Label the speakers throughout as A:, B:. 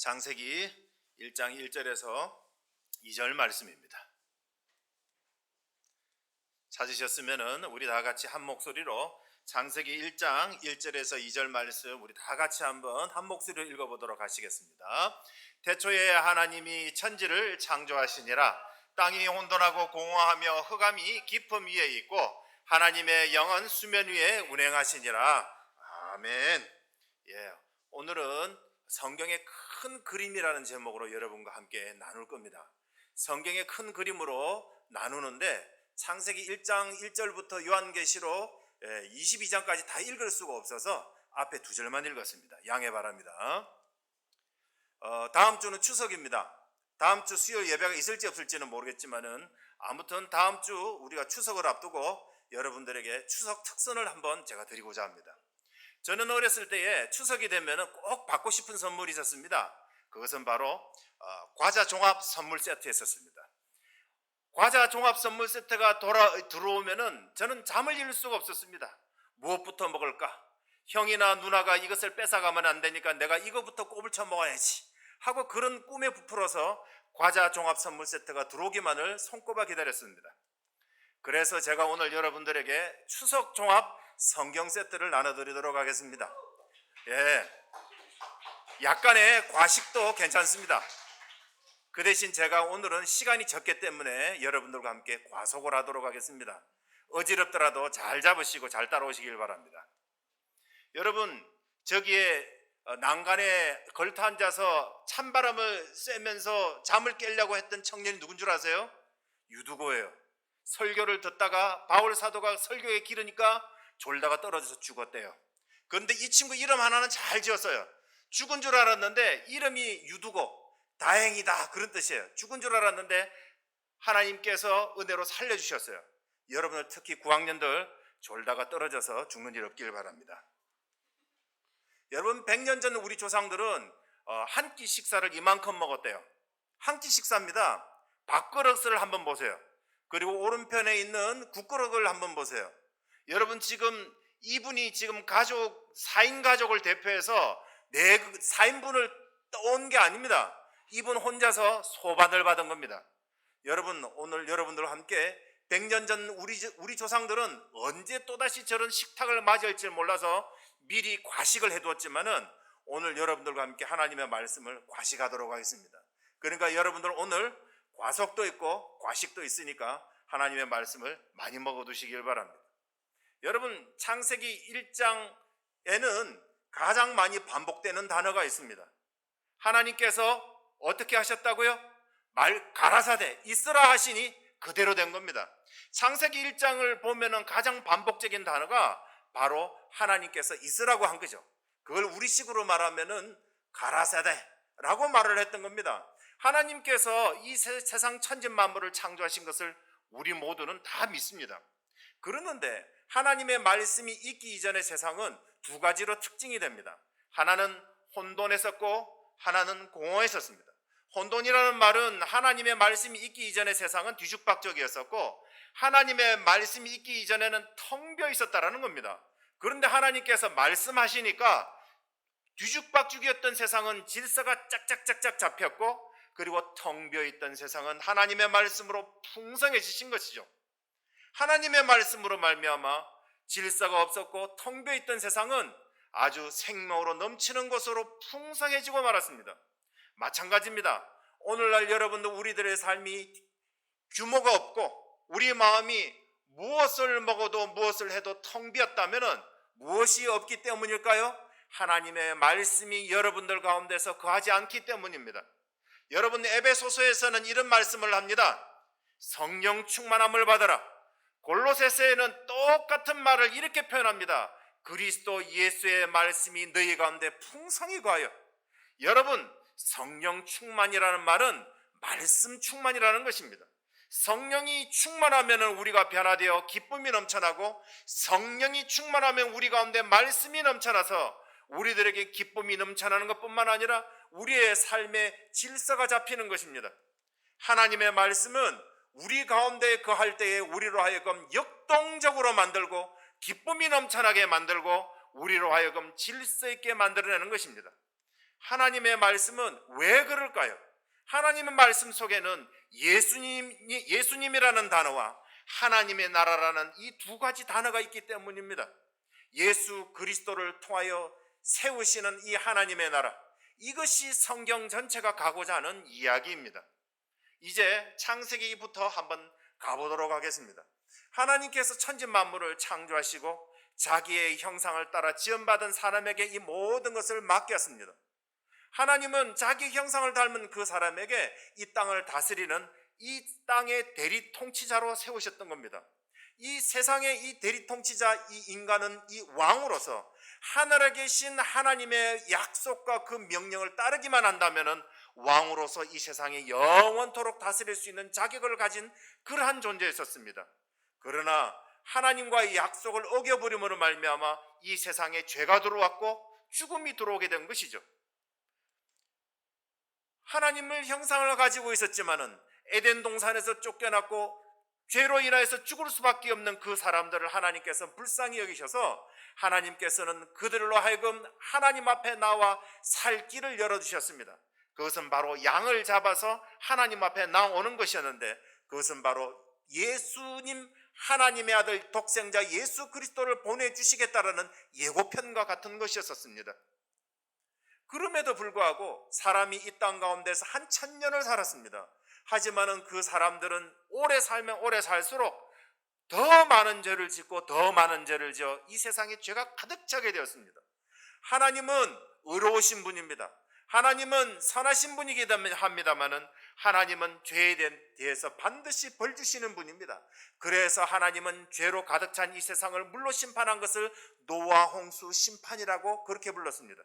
A: 창세기 1장 1절에서 2절 말씀입니다. 찾으셨으면 우리 다 같이 한 목소리로 창세기 1장 1절에서 2절 말씀 우리 다 같이 한번 한 목소리로 읽어보도록 하시겠습니다. 태초에 하나님이 천지를 창조하시니라. 땅이 혼돈하고 공허하며 흑암이 깊음 위에 있고 하나님의 영은 수면 위에 운행하시니라. 아멘. 오늘은 성경의 큰 그림이라는 제목으로 여러분과 함께 나눌 겁니다. 성경의 큰 그림으로 나누는데 창세기 1장 1절부터 요한계시록 22장까지 다 읽을 수가 없어서 앞에 두 절만 읽었습니다. 양해 바랍니다. 다음 주는 추석입니다. 다음 주 수요일 예배가 있을지 없을지는 모르겠지만은 아무튼 다음 주 우리가 추석을 앞두고 여러분들에게 추석 특선을 한번 제가 드리고자 합니다. 저는 어렸을 때에 추석이 되면 꼭 받고 싶은 선물이 있었습니다. 그것은 바로 과자 종합 선물 세트였었습니다. 과자 종합 선물 세트가 들어오면은 저는 잠을 이룰 수가 없었습니다. 무엇부터 먹을까? 형이나 누나가 이것을 뺏어가면 안 되니까 내가 이거부터 꼽을 쳐 먹어야지 하고 그런 꿈에 부풀어서 과자 종합 선물 세트가 들어오기만을 손꼽아 기다렸습니다. 그래서 제가 오늘 여러분들에게 추석 종합 성경 세트를 나눠드리도록 하겠습니다. 약간의 과식도 괜찮습니다. 그 대신 제가 오늘은 시간이 적기 때문에 여러분들과 함께 과속을 하도록 하겠습니다. 어지럽더라도 잘 잡으시고 잘 따라오시길 바랍니다. 여러분, 저기에 난간에 걸터 앉아서 찬바람을 쐬면서 잠을 깨려고 했던 청년이 누군 줄 아세요? 유두고예요. 설교를 듣다가 바울 사도가 설교에 기르니까 졸다가 떨어져서 죽었대요. 그런데 이 친구 이름 하나는 잘 지었어요. 죽은 줄 알았는데 이름이 유두고, 다행이다 그런 뜻이에요. 죽은 줄 알았는데 하나님께서 은혜로 살려주셨어요. 여러분들 특히 9학년들 졸다가 떨어져서 죽는 일 없길 바랍니다. 여러분 100년 전 우리 조상들은 한 끼 식사를 이만큼 먹었대요. 한 끼 식사입니다. 밥그릇을 한번 보세요. 그리고 오른편에 있는 국그릇을 한번 보세요. 여러분 지금 이분이 지금 4인 가족을 대표해서 4인분을 떠온 게 아닙니다. 이분 혼자서 소반을 받은 겁니다. 여러분 오늘 여러분들과 함께 100년 전 우리 조상들은 언제 또다시 저런 식탁을 맞이할지 몰라서 미리 과식을 해두었지만은 오늘 여러분들과 함께 하나님의 말씀을 과식하도록 하겠습니다. 그러니까 여러분들 오늘 과속도 있고 과식도 있으니까 하나님의 말씀을 많이 먹어두시길 바랍니다. 여러분 창세기 1장에는 가장 많이 반복되는 단어가 있습니다. 하나님께서 어떻게 하셨다고요? 가라사대 있으라 하시니 그대로 된 겁니다. 창세기 1장을 보면은 가장 반복적인 단어가 바로 하나님께서 있으라고 한 거죠. 그걸 우리식으로 말하면은 가라사대라고 말을 했던 겁니다. 하나님께서 이 세상 천지만물을 창조하신 것을 우리 모두는 다 믿습니다. 그러는데 하나님의 말씀이 있기 이전의 세상은 두 가지로 특징이 됩니다. 하나는 혼돈했었고 하나는 공허했었습니다. 혼돈이라는 말은 하나님의 말씀이 있기 이전의 세상은 뒤죽박죽이었었고 하나님의 말씀이 있기 이전에는 텅 비어 있었다라는 겁니다. 그런데 하나님께서 말씀하시니까 뒤죽박죽이었던 세상은 질서가 짝짝짝짝 잡혔고 그리고 텅 비어 있던 세상은 하나님의 말씀으로 풍성해지신 것이죠. 하나님의 말씀으로 말미암아 질서가 없었고 텅 비어 있던 세상은 아주 생명으로 넘치는 것으로 풍성해지고 말았습니다. 마찬가지입니다. 오늘날 여러분도 우리들의 삶이 규모가 없고 우리 마음이 무엇을 먹어도 무엇을 해도 텅 비었다면 무엇이 없기 때문일까요? 하나님의 말씀이 여러분들 가운데서 거하지 않기 때문입니다. 여러분 에베소서에서는 이런 말씀을 합니다. 성령 충만함을 받아라. 골로새서에는 똑같은 말을 이렇게 표현합니다. 그리스도 예수의 말씀이 너희 가운데 풍성히 거하여. 여러분 성령 충만이라는 말은 말씀 충만이라는 것입니다. 성령이 충만하면 우리가 변화되어 기쁨이 넘쳐나고 성령이 충만하면 우리 가운데 말씀이 넘쳐나서 우리들에게 기쁨이 넘쳐나는 것뿐만 아니라 우리의 삶의 질서가 잡히는 것입니다. 하나님의 말씀은 우리 가운데 거할 때에 우리로 하여금 역동적으로 만들고 기쁨이 넘쳐나게 만들고 우리로 하여금 질서 있게 만들어내는 것입니다. 하나님의 말씀은 왜 그럴까요? 하나님의 말씀 속에는 예수님이라는 단어와 하나님의 나라라는 이 두 가지 단어가 있기 때문입니다. 예수 그리스도를 통하여 세우시는 이 하나님의 나라, 이것이 성경 전체가 가고자 하는 이야기입니다. 이제 창세기부터 한번 가보도록 하겠습니다. 하나님께서 천지 만물을 창조하시고 자기의 형상을 따라 지음받은 사람에게 이 모든 것을 맡겼습니다. 하나님은 자기 형상을 닮은 그 사람에게 이 땅을 다스리는 이 땅의 대리 통치자로 세우셨던 겁니다. 이 세상의 이 대리 통치자, 이 인간은 이 왕으로서 하늘에 계신 하나님의 약속과 그 명령을 따르기만 한다면 왕으로서 이 세상에 영원토록 다스릴 수 있는 자격을 가진 그러한 존재였었습니다. 그러나 하나님과의 약속을 어겨버림으로 말미암아 이 세상에 죄가 들어왔고 죽음이 들어오게 된 것이죠. 하나님의 형상을 가지고 있었지만은 에덴 동산에서 쫓겨났고 죄로 인하여서 죽을 수밖에 없는 그 사람들을 하나님께서 불쌍히 여기셔서 하나님께서는 그들로 하여금 하나님 앞에 나와 살 길을 열어주셨습니다. 그것은 바로 양을 잡아서 하나님 앞에 나오는 것이었는데, 그것은 바로 예수님, 하나님의 아들 독생자 예수 그리스도를 보내주시겠다라는 예고편과 같은 것이었습니다. 그럼에도 불구하고 사람이 이 땅 가운데서 한 1000년을 살았습니다. 하지만은 그 사람들은 오래 살면 오래 살수록 더 많은 죄를 짓고 더 많은 죄를 지어 이 세상에 죄가 가득 차게 되었습니다. 하나님은 의로우신 분입니다. 하나님은 선하신 분이기도 합니다만은 하나님은 죄에 대해서 반드시 벌 주시는 분입니다. 그래서 하나님은 죄로 가득 찬 이 세상을 물로 심판한 것을 노아 홍수 심판이라고 그렇게 불렀습니다.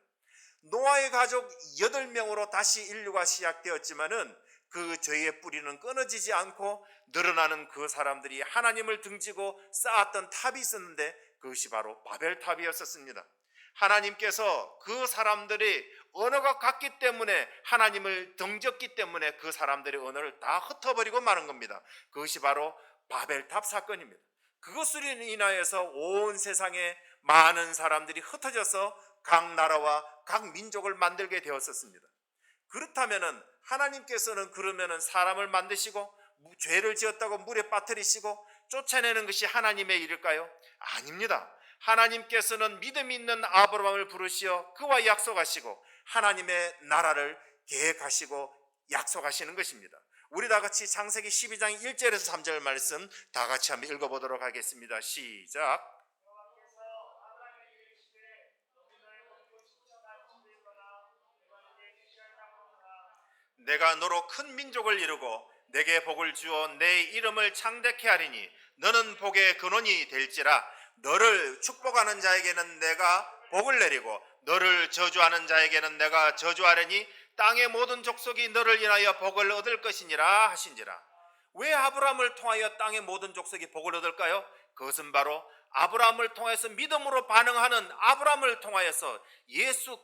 A: 노아의 가족 8명으로 다시 인류가 시작되었지만은 그 죄의 뿌리는 끊어지지 않고 늘어나는 그 사람들이 하나님을 등지고 쌓았던 탑이 있었는데 그것이 바로 바벨탑이었습니다. 하나님께서 그 사람들이 언어가 같기 때문에 하나님을 등졌기 때문에 그 사람들의 언어를 다 흩어버리고 마는 겁니다. 그것이 바로 바벨탑 사건입니다. 그것으로 인하여서 온 세상에 많은 사람들이 흩어져서 각 나라와 각 민족을 만들게 되었었습니다. 그렇다면은 하나님께서는 그러면은 사람을 만드시고 죄를 지었다고 물에 빠뜨리시고 쫓아내는 것이 하나님의 일일까요? 아닙니다. 하나님께서는 믿음 있는 아브라함을 부르시어 그와 약속하시고 하나님의 나라를 계획하시고 약속하시는 것입니다. 우리 다 같이 창세기 12장 1절에서 3절 말씀 다 같이 한번 읽어보도록 하겠습니다. 시작. 내가 너로 큰 민족을 이루고 내게 복을 주어 내 이름을 창대케 하리니 너는 복의 근원이 될지라. 너를 축복하는 자에게는 내가 복을 내리고 너를 저주하는 자에게는 내가 저주하려니 땅의 모든 족속이 너를 인하여 복을 얻을 것이니라 하신지라. 왜 아브라함을 통하여 땅의 모든 족속이 복을 얻을까요? 그것은 바로 아브라함을 통해서 믿음으로 반응하는 아브라함을 통하여서 예수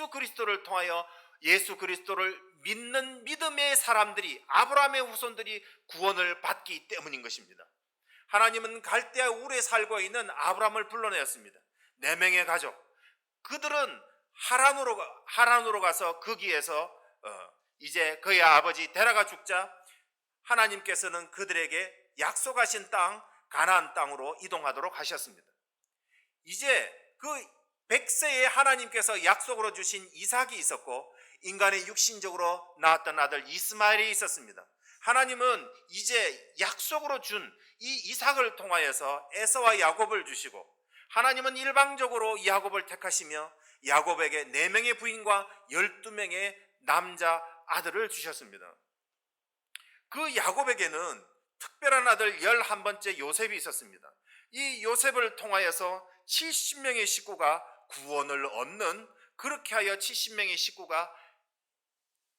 A: 그리스도를 통하여 예수 그리스도를 믿는 믿음의 사람들이, 아브라함의 후손들이 구원을 받기 때문인 것입니다. 하나님은 갈대아 우르에 살고 있는 아브라함을 불러내었습니다. 4명의 가족, 그들은 하란으로 가서 거기에서 이제 그의 아버지 데라가 죽자 하나님께서는 그들에게 약속하신 땅 가나안 땅으로 이동하도록 하셨습니다. 이제 그 100세에 하나님께서 약속으로 주신 이삭이 있었고 인간의 육신적으로 낳았던 아들 이스마엘이 있었습니다. 하나님은 이제 약속으로 준 이 이삭을 통하여서 에서와 야곱을 주시고 하나님은 일방적으로 야곱을 택하시며 야곱에게 4명의 부인과 12명의 남자 아들을 주셨습니다. 그 야곱에게는 특별한 아들 11번째 요셉이 있었습니다. 이 요셉을 통하여서 70명의 식구가 구원을 얻는, 그렇게 하여 70명의 식구가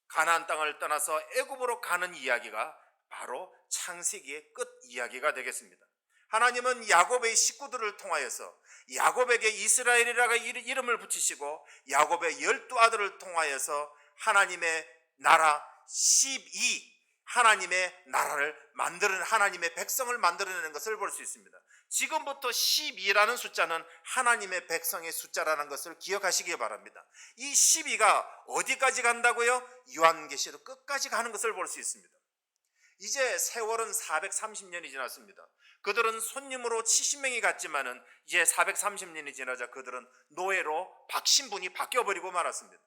A: 가나안 땅을 떠나서 애굽으로 가는 이야기가 바로 창세기의 끝 이야기가 되겠습니다. 하나님은 야곱의 식구들을 통하여서 야곱에게 이스라엘이라고 이름을 붙이시고 야곱의 12아들을 통하여서 하나님의 나라 12, 하나님의 나라를 만드는, 하나님의 백성을 만들어내는 것을 볼 수 있습니다. 지금부터 12라는 숫자는 하나님의 백성의 숫자라는 것을 기억하시기 바랍니다. 이 12가 어디까지 간다고요? 요한계시록 끝까지 가는 것을 볼 수 있습니다. 이제 세월은 430년이 지났습니다. 그들은 손님으로 70명이 갔지만은 이제 430년이 지나자 그들은 노예로 신분이 바뀌어버리고 말았습니다.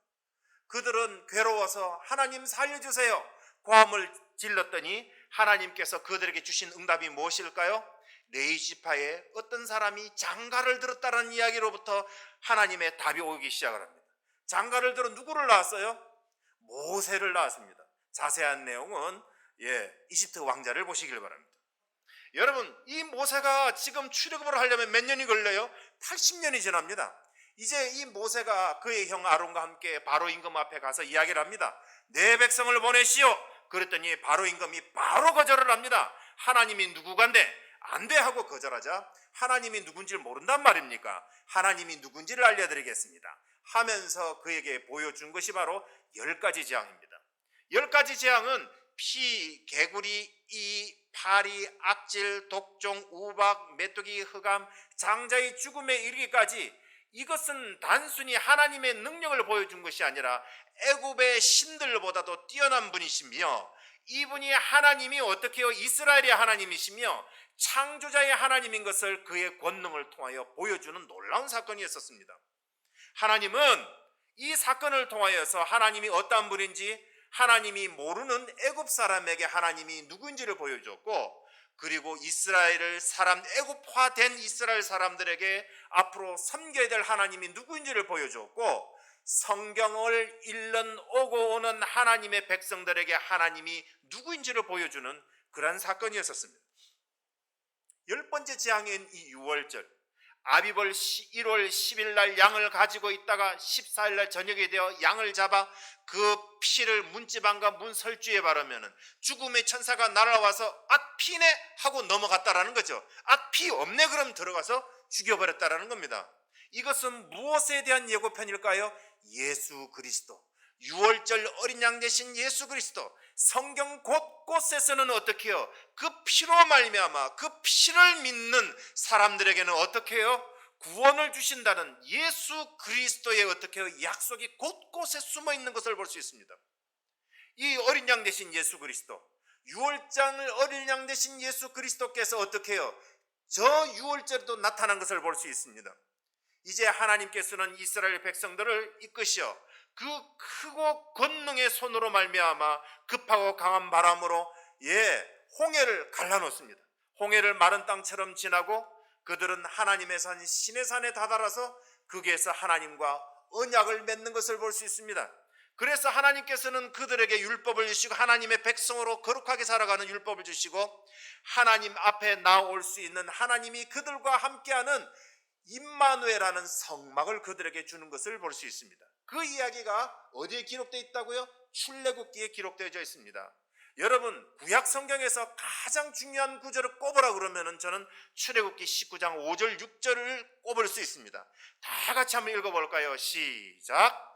A: 그들은 괴로워서 하나님 살려주세요 고함을 질렀더니 하나님께서 그들에게 주신 응답이 무엇일까요? 레이지파에 어떤 사람이 장가를 들었다는 이야기로부터 하나님의 답이 오기 시작을 합니다. 장가를 들어 누구를 낳았어요? 모세를 낳았습니다. 자세한 내용은 이집트 왕자를 보시길 바랍니다. 여러분, 이 모세가 지금 출애굽을 하려면 몇 년이 걸려요? 80년이 지납니다. 이제 이 모세가 그의 형 아론과 함께 바로 임금 앞에 가서 이야기를 합니다. 내 백성을 보내시오. 그랬더니 바로 임금이 바로 거절을 합니다. 하나님이 누구간데 안 돼 하고 거절하자 하나님이 누군지를 모른단 말입니까? 하나님이 누군지를 알려드리겠습니다 하면서 그에게 보여준 것이 바로 10가지 재앙입니다. 10가지 재앙은 피, 개구리, 이, 파리, 악질, 독종, 우박, 메뚜기, 흑암, 장자의 죽음에 이르기까지 이것은 단순히 하나님의 능력을 보여준 것이 아니라 애굽의 신들보다도 뛰어난 분이시며 이분이 하나님이 어떻게 해요? 이스라엘의 하나님이시며 창조자의 하나님인 것을 그의 권능을 통하여 보여주는 놀라운 사건이었습니다. 하나님은 이 사건을 통하여서 하나님이 어떠한 분인지 하나님이 모르는 애굽 사람에게 하나님이 누군지를 보여줬고 그리고 이스라엘을 애굽화된 이스라엘 사람들에게 앞으로 섬겨야 될 하나님이 누구인지를 보여줬고 성경을 읽는 오고 오는 하나님의 백성들에게 하나님이 누구인지를 보여주는 그런 사건이었습니다. 10번째 재앙인 이 유월절 아비벌 1월 10일 날 양을 가지고 있다가 14일 날 저녁에 되어 양을 잡아 그 피를 문지방과 문설주에 바르면은 죽음의 천사가 날아와서 피네 하고 넘어갔다라는 거죠. 피 없네 그럼 들어가서 죽여버렸다라는 겁니다. 이것은 무엇에 대한 예고편일까요? 예수 그리스도, 유월절 어린 양 되신 예수 그리스도. 성경 곳곳에서는 어떻게 해요? 그 피로 말미암아 그 피를 믿는 사람들에게는 어떻게 해요? 구원을 주신다는 예수 그리스도의 어떻게 해요? 약속이 곳곳에 숨어 있는 것을 볼 수 있습니다. 이 어린 양 되신 예수 그리스도, 유월장을 어린 양 되신 예수 그리스도께서 어떻게 해요? 저 유월절에도 나타난 것을 볼 수 있습니다. 이제 하나님께서는 이스라엘 백성들을 이끄시어 그 크고 권능의 손으로 말미암아 급하고 강한 바람으로 홍해를 갈라놓습니다. 홍해를 마른 땅처럼 지나고 그들은 하나님의 산 시내산에 다다라서 거기에서 하나님과 언약을 맺는 것을 볼 수 있습니다. 그래서 하나님께서는 그들에게 율법을 주시고 하나님의 백성으로 거룩하게 살아가는 율법을 주시고 하나님 앞에 나올 수 있는 하나님이 그들과 함께하는 임마누엘이라는 성막을 그들에게 주는 것을 볼 수 있습니다. 그 이야기가 어디에 기록되어 있다고요? 출애굽기에 기록되어져 있습니다. 여러분, 구약 성경에서 가장 중요한 구절을 꼽으라 그러면은 저는 출애굽기 19장 5절 6절을 꼽을 수 있습니다. 다 같이 한번 읽어볼까요? 시작.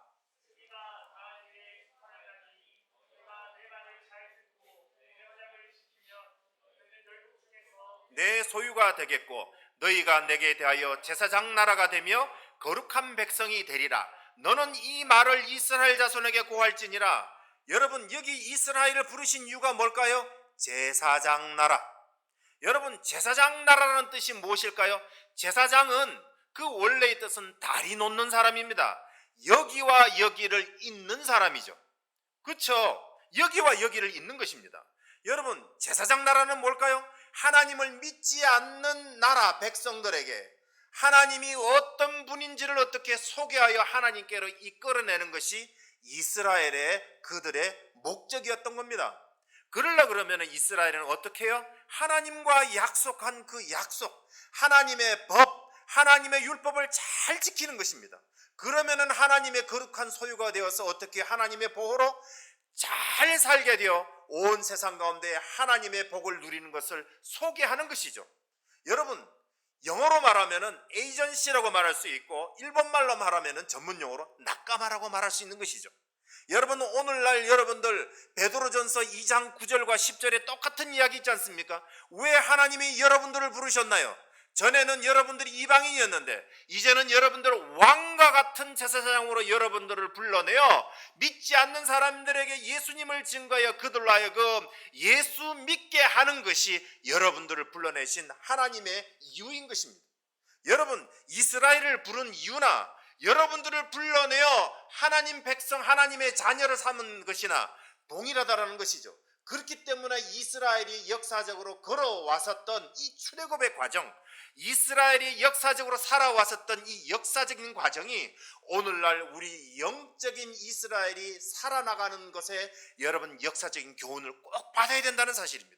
A: 내 소유가 되겠고 너희가 내게 대하여 제사장 나라가 되며 거룩한 백성이 되리라. 너는 이 말을 이스라엘 자손에게 고할지니라. 여러분, 여기 이스라엘을 부르신 이유가 뭘까요? 제사장 나라. 여러분, 제사장 나라라는 뜻이 무엇일까요? 제사장은 그 원래의 뜻은 다리 놓는 사람입니다. 여기와 여기를 잇는 사람이죠. 그렇죠? 여기와 여기를 잇는 것입니다. 여러분, 제사장 나라는 뭘까요? 하나님을 믿지 않는 나라 백성들에게 하나님이 어떤 분인지를 어떻게 소개하여 하나님께로 이끌어내는 것이 이스라엘의 그들의 목적이었던 겁니다. 그러려 그러면 이스라엘은 어떻게 해요? 하나님과 약속한 그 약속, 하나님의 법, 하나님의 율법을 잘 지키는 것입니다. 그러면은 하나님의 거룩한 소유가 되어서 어떻게 하나님의 보호로 잘 살게 되어 온 세상 가운데 하나님의 복을 누리는 것을 소개하는 것이죠. 여러분, 영어로 말하면은 에이전시라고 말할 수 있고 일본말로 말하면은 전문용어로 낙가마라고 말할 수 있는 것이죠. 여러분, 오늘날 여러분들 베드로전서 2장 9절과 10절에 똑같은 이야기 있지 않습니까? 왜 하나님이 여러분들을 부르셨나요? 전에는 여러분들이 이방인이었는데 이제는 여러분들을 왕과 같은 제사장으로 여러분들을 불러내어 믿지 않는 사람들에게 예수님을 증거하여 그들로 하여금 예수 믿게 하는 것이 여러분들을 불러내신 하나님의 이유인 것입니다. 여러분, 이스라엘을 부른 이유나 여러분들을 불러내어 하나님 백성, 하나님의 자녀를 삼은 것이나 동일하다라는 것이죠. 그렇기 때문에 이스라엘이 역사적으로 걸어왔었던 이 출애굽의 과정, 이스라엘이 역사적으로 살아왔었던 이 역사적인 과정이 오늘날 우리 영적인 이스라엘이 살아나가는 것에 여러분 역사적인 교훈을 꼭 받아야 된다는 사실입니다.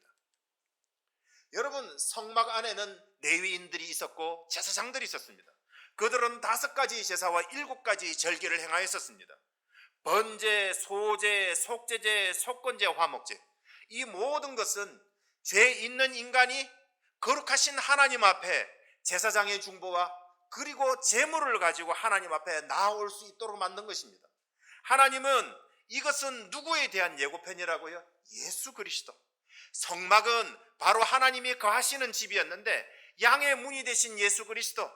A: 여러분, 성막 안에는 레위인들이 있었고 제사장들이 있었습니다. 그들은 5가지 제사와 7가지 절기를 행하였었습니다. 번제, 소제, 속제제, 속건제, 화목제, 이 모든 것은 죄 있는 인간이 거룩하신 하나님 앞에 제사장의 중보와 그리고 제물을 가지고 하나님 앞에 나아올 수 있도록 만든 것입니다. 하나님은 이것은 누구에 대한 예고편이라고요? 예수 그리스도. 성막은 바로 하나님이 거하시는 집이었는데 양의 문이 되신 예수 그리스도,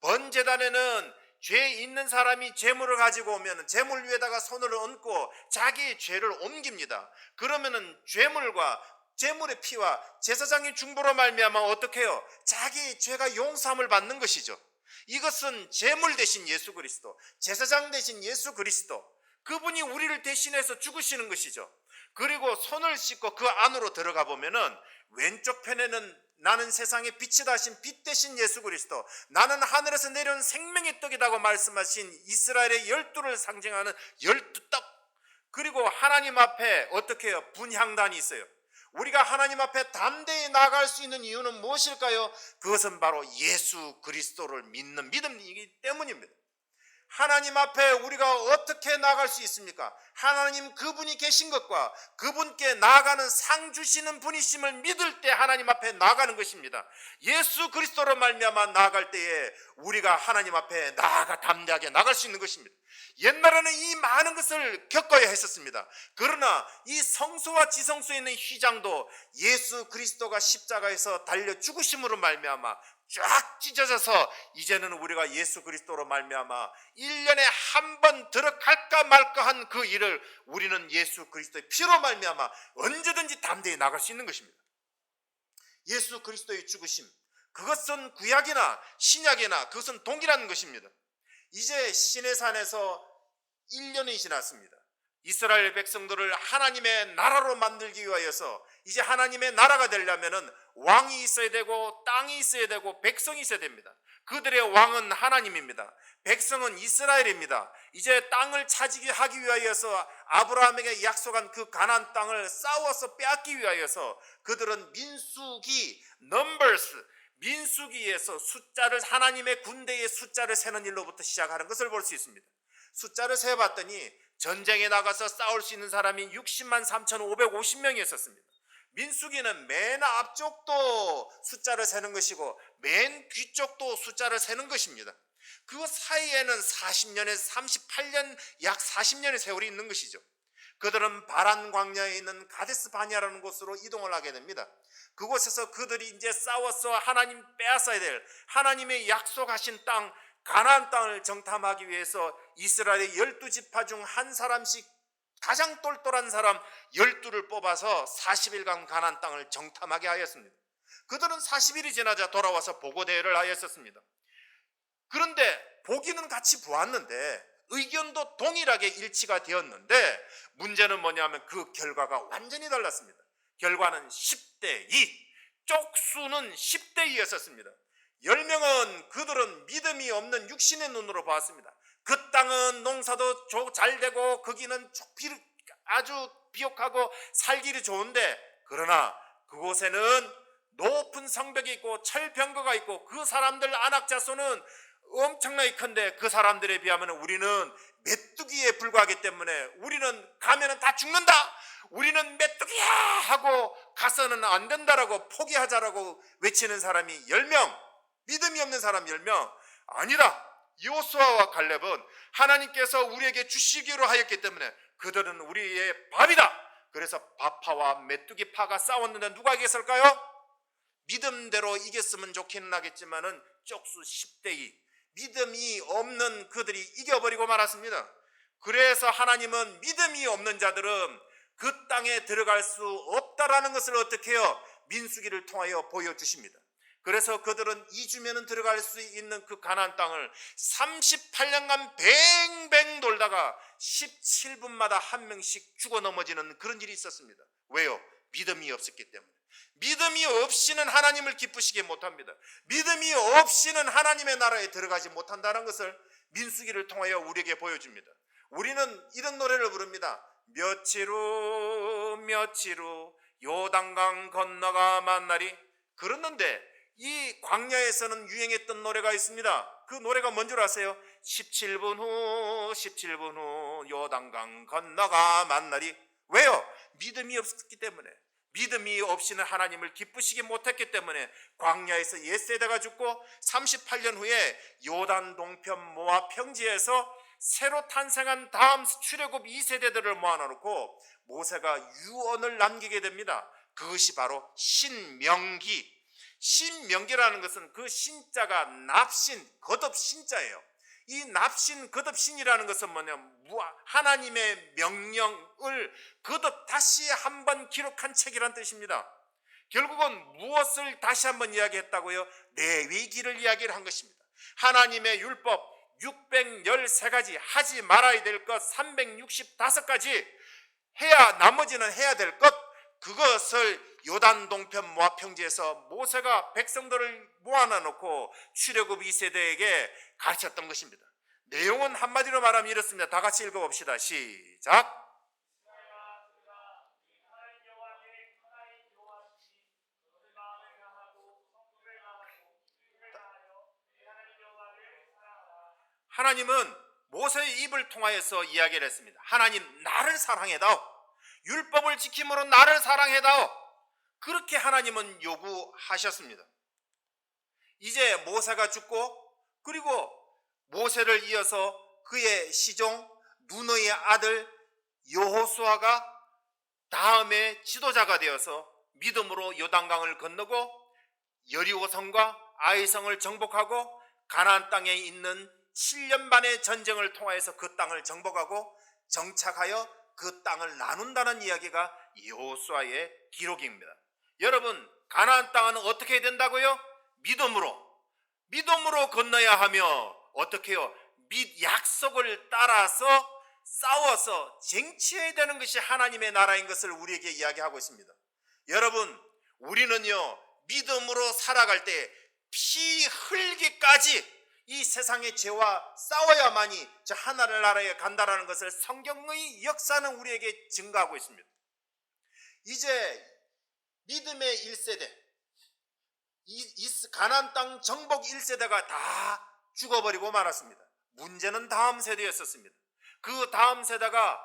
A: 번제단에는 죄 있는 사람이 제물을 가지고 오면 제물 위에다가 손을 얹고 자기의 죄를 옮깁니다. 그러면은 제물과 제물의 피와 제사장의 중보로 말미암아 어떻게 해요? 자기의 죄가 용서함을 받는 것이죠. 이것은 제물 대신 예수 그리스도, 제사장 대신 예수 그리스도, 그분이 우리를 대신해서 죽으시는 것이죠. 그리고 손을 씻고 그 안으로 들어가 보면은 왼쪽 편에는 나는 세상의 빛이다 하신 빛 대신 예수 그리스도, 나는 하늘에서 내려온 생명의 떡이라고 말씀하신 이스라엘의 12를 상징하는 12떡, 그리고 하나님 앞에 어떻게 해요? 분향단이 있어요. 우리가 하나님 앞에 담대히 나아갈 수 있는 이유는 무엇일까요? 그것은 바로 예수 그리스도를 믿는 믿음이기 때문입니다. 하나님 앞에 우리가 어떻게 나아갈 수 있습니까? 하나님 그분이 계신 것과 그분께 나아가는 상 주시는 분이심을 믿을 때 하나님 앞에 나아가는 것입니다. 예수 그리스도로 말미암아 나아갈 때에 우리가 하나님 앞에 나아가 담대하게 나아갈 수 있는 것입니다. 옛날에는 이 많은 것을 겪어야 했었습니다. 그러나 이 성소와 지성소에 있는 휘장도 예수 그리스도가 십자가에서 달려 죽으심으로 말미암아 쫙 찢어져서 이제는 우리가 예수 그리스도로 말미암아 1년에 한 번 들어갈까 말까 한 그 일을 우리는 예수 그리스도의 피로 말미암아 언제든지 담대히 나갈 수 있는 것입니다. 예수 그리스도의 죽으심, 그것은 구약이나 신약이나 그것은 동일한 것입니다. 이제 시내산에서 1년이 지났습니다. 이스라엘 백성들을 하나님의 나라로 만들기 위하여서 이제 하나님의 나라가 되려면은 왕이 있어야 되고 땅이 있어야 되고 백성이 있어야 됩니다. 그들의 왕은 하나님입니다. 백성은 이스라엘입니다. 이제 땅을 차지하기 하기 위하여서 아브라함에게 약속한 그 가나안 땅을 싸워서 빼앗기 위하여서 그들은 민수기, 넘버스, 민수기에서 숫자를, 하나님의 군대의 숫자를 세는 일로부터 시작하는 것을 볼 수 있습니다. 숫자를 세봤더니 전쟁에 나가서 싸울 수 있는 사람이 60만 3,550명이 있었습니다. 민수기는 맨 앞쪽도 숫자를 세는 것이고 맨 뒤쪽도 숫자를 세는 것입니다. 그 사이에는 40년에서 38년, 약 40년의 세월이 있는 것이죠. 그들은 바란 광야에 있는 가데스 바냐라는 곳으로 이동을 하게 됩니다. 그곳에서 그들이 이제 싸워서 하나님 빼앗아야 될 하나님의 약속하신 땅 가나안 땅을 정탐하기 위해서 이스라엘의 12지파 중 한 사람씩 가장 똘똘한 사람 12를 뽑아서 40일간 가나안 땅을 정탐하게 하였습니다. 그들은 40일이 지나자 돌아와서 보고대회를 하였었습니다. 그런데 보기는 같이 보았는데 의견도 동일하게 일치가 되었는데 문제는 뭐냐면 그 결과가 완전히 달랐습니다. 결과는 10대 2, 쪽수는 10대 2였었습니다. 10명은 그들은 믿음이 없는 육신의 눈으로 봤습니다. 그 땅은 농사도 잘 되고 거기는 아주 비옥하고 살기를 좋은데, 그러나 그곳에는 높은 성벽이 있고 철병거가 있고 그 사람들 안악자손은 엄청나게 큰데 그 사람들에 비하면 우리는 메뚜기에 불과하기 때문에 우리는 가면은 다 죽는다, 우리는 메뚜기야 하고 가서는 안 된다라고 포기하자라고 외치는 사람이 10명, 믿음이 없는 사람 10명. 아니다, 여호수아와 갈렙은 하나님께서 우리에게 주시기로 하였기 때문에 그들은 우리의 밥이다. 그래서 밥파와 메뚜기파가 싸웠는데 누가 이겼을까요? 믿음대로 이겼으면 좋기는 하겠지만은 쪽수 10대2 믿음이 없는 그들이 이겨버리고 말았습니다. 그래서 하나님은 믿음이 없는 자들은 그 땅에 들어갈 수 없다라는 것을 어떻게 해요? 민수기를 통하여 보여주십니다. 그래서 그들은 2주면은 들어갈 수 있는 그 가나안 땅을 38년간 뱅뱅 돌다가 17분마다 한 명씩 죽어 넘어지는 그런 일이 있었습니다. 왜요? 믿음이 없었기 때문에. 믿음이 없이는 하나님을 기쁘시게 못합니다. 믿음이 없이는 하나님의 나라에 들어가지 못한다는 것을 민수기를 통하여 우리에게 보여줍니다. 우리는 이런 노래를 부릅니다. 며칠 후 요단강 건너가 만나리. 그랬는데 이 광야에서는 유행했던 노래가 있습니다. 그 노래가 뭔 줄 아세요? 17분 후 요단강 건너가 만나리. 왜요? 믿음이 없었기 때문에. 믿음이 없이는 하나님을 기쁘시게 못했기 때문에 광야에서 옛세대가 죽고 38년 후에 요단 동편 모압 평지에서 새로 탄생한 다음 출애굽 2세대들을 모아놓고 모세가 유언을 남기게 됩니다. 그것이 바로 신명기. 신명기라는 것은 그 신자가 납신, 거듭신자예요. 이 납신, 거듭신이라는 것은 뭐냐면 하나님의 명령을 거듭 다시 한번 기록한 책이란 뜻입니다. 결국은 무엇을 다시 한번 이야기했다고요? 레위기를 이야기를 한 것입니다. 하나님의 율법 613가지, 하지 말아야 될 것 365가지, 나머지는 해야 될 것, 그것을 요단 동편 모압 평지에서 모세가 백성들을 모아놓고 출애굽 2세대에게 가르쳤던 것입니다. 내용은 한마디로 말하면 이렇습니다. 다 같이 읽어봅시다. 시작. 하나님은 모세의 입을 통하여서 이야기를 했습니다. 하나님, 나를 사랑해다오. 율법을 지킴으로 나를 사랑해다오. 그렇게 하나님은 요구하셨습니다. 이제 모세가 죽고, 그리고 모세를 이어서 그의 시종 누느의 아들 여호수아가 다음에 지도자가 되어서 믿음으로 요단강을 건너고 여리고성과 아이성을 정복하고 가나안 땅에 있는 7년 반의 전쟁을 통하여서 그 땅을 정복하고 정착하여 그 땅을 나눈다는 이야기가 여호수아의 기록입니다. 여러분, 가나안 땅은 어떻게 해야 된다고요? 믿음으로 건너야 하며 어떻게 해요? 약속을 따라서 싸워서 쟁취해야 되는 것이 하나님의 나라인 것을 우리에게 이야기하고 있습니다. 여러분, 우리는요 믿음으로 살아갈 때 피 흘기까지 이 세상의 죄와 싸워야만이 저 하나님 나라에 간다라는 것을 성경의 역사는 우리에게 증거하고 있습니다. 이제 믿음의 1세대, 가나안 땅 정복 1세대가 다 죽어버리고 말았습니다. 문제는 다음 세대였었습니다. 그 다음 세대가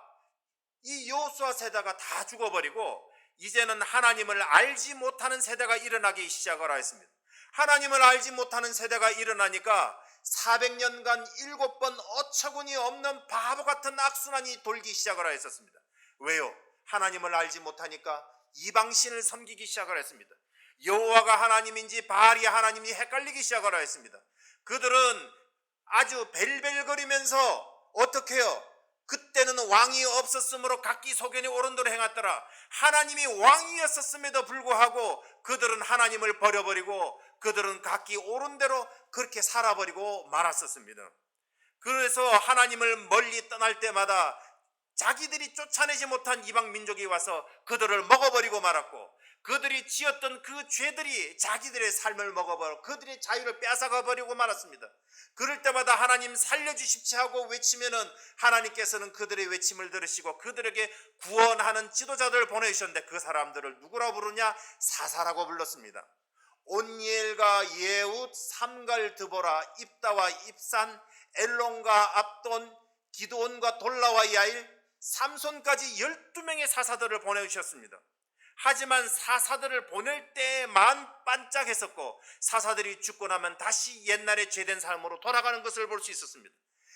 A: 이 여호수아 세대가 다 죽어버리고 이제는 하나님을 알지 못하는 세대가 일어나기 시작을 하였습니다. 하나님을 알지 못하는 세대가 일어나니까 400년간 7번 어처구니 없는 바보 같은 악순환이 돌기 시작을 하였습니다. 왜요? 하나님을 알지 못하니까 이방신을 섬기기 시작을 했습니다. 여호와가 하나님인지 바알이 하나님인지 헷갈리기 시작을 하였습니다. 그들은 아주 벨벨거리면서 어떻게 해요? 그때는 왕이 없었으므로 각기 소견이 옳은 대로 행하더라. 하나님이 왕이었었음에도 불구하고 그들은 하나님을 버려버리고 그들은 각기 옳은 대로 그렇게 살아버리고 말았었습니다. 그래서 하나님을 멀리 떠날 때마다 자기들이 쫓아내지 못한 이방 민족이 와서 그들을 먹어버리고 말았고, 그들이 지었던 그 죄들이 자기들의 삶을 먹어버리고 그들의 자유를 뺏어가버리고 말았습니다. 그럴 때마다 하나님 살려주십시 하고 외치면은 하나님께서는 그들의 외침을 들으시고 그들에게 구원하는 지도자들을 보내주셨는데 그 사람들을 누구라 부르냐? 사사라고 불렀습니다. 온니엘과 예웃, 삼갈, 드보라, 입다와 입산, 엘론과 압돈, 기드온과 돌라와 야일, 삼손까지 12명의 사사들을 보내주셨습니다. 하지만 사사들을 보낼 때만 반짝했었고 사사들이 죽고 나면 다시 옛날에 죄된 삶으로 돌아가는 것을 볼 수 있었습니다.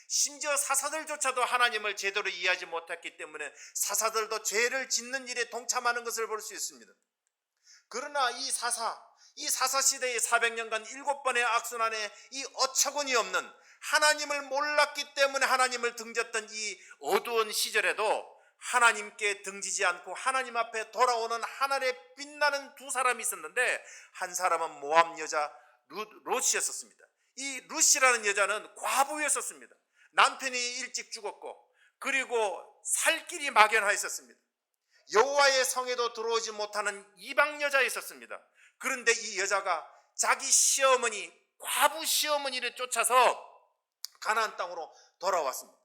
A: 심지어 사사들조차도 하나님을 제대로 이해하지 못했기 때문에 사사들도 죄를 짓는 일에 동참하는 것을 볼 수 있습니다. 그러나 이 사사, 이 사사시대의 400년간 7번의 악순환에 이 어처구니 없는 하나님을 몰랐기 때문에 하나님을 등졌던 이 어두운 시절에도 하나님께 등지지 않고 하나님 앞에 돌아오는 하늘에 빛나는 두 사람이 있었는데, 한 사람은 모압 여자 롯이었습니다. 이 롯이라는 여자는 과부였었습니다. 남편이 일찍 죽었고 그리고 살 길이 막연하였었습니다. 여호와의 성에도 들어오지 못하는 이방 여자였었습니다. 그런데 이 여자가 자기 시어머니, 과부 시어머니를 쫓아서 가나안 땅으로 돌아왔습니다.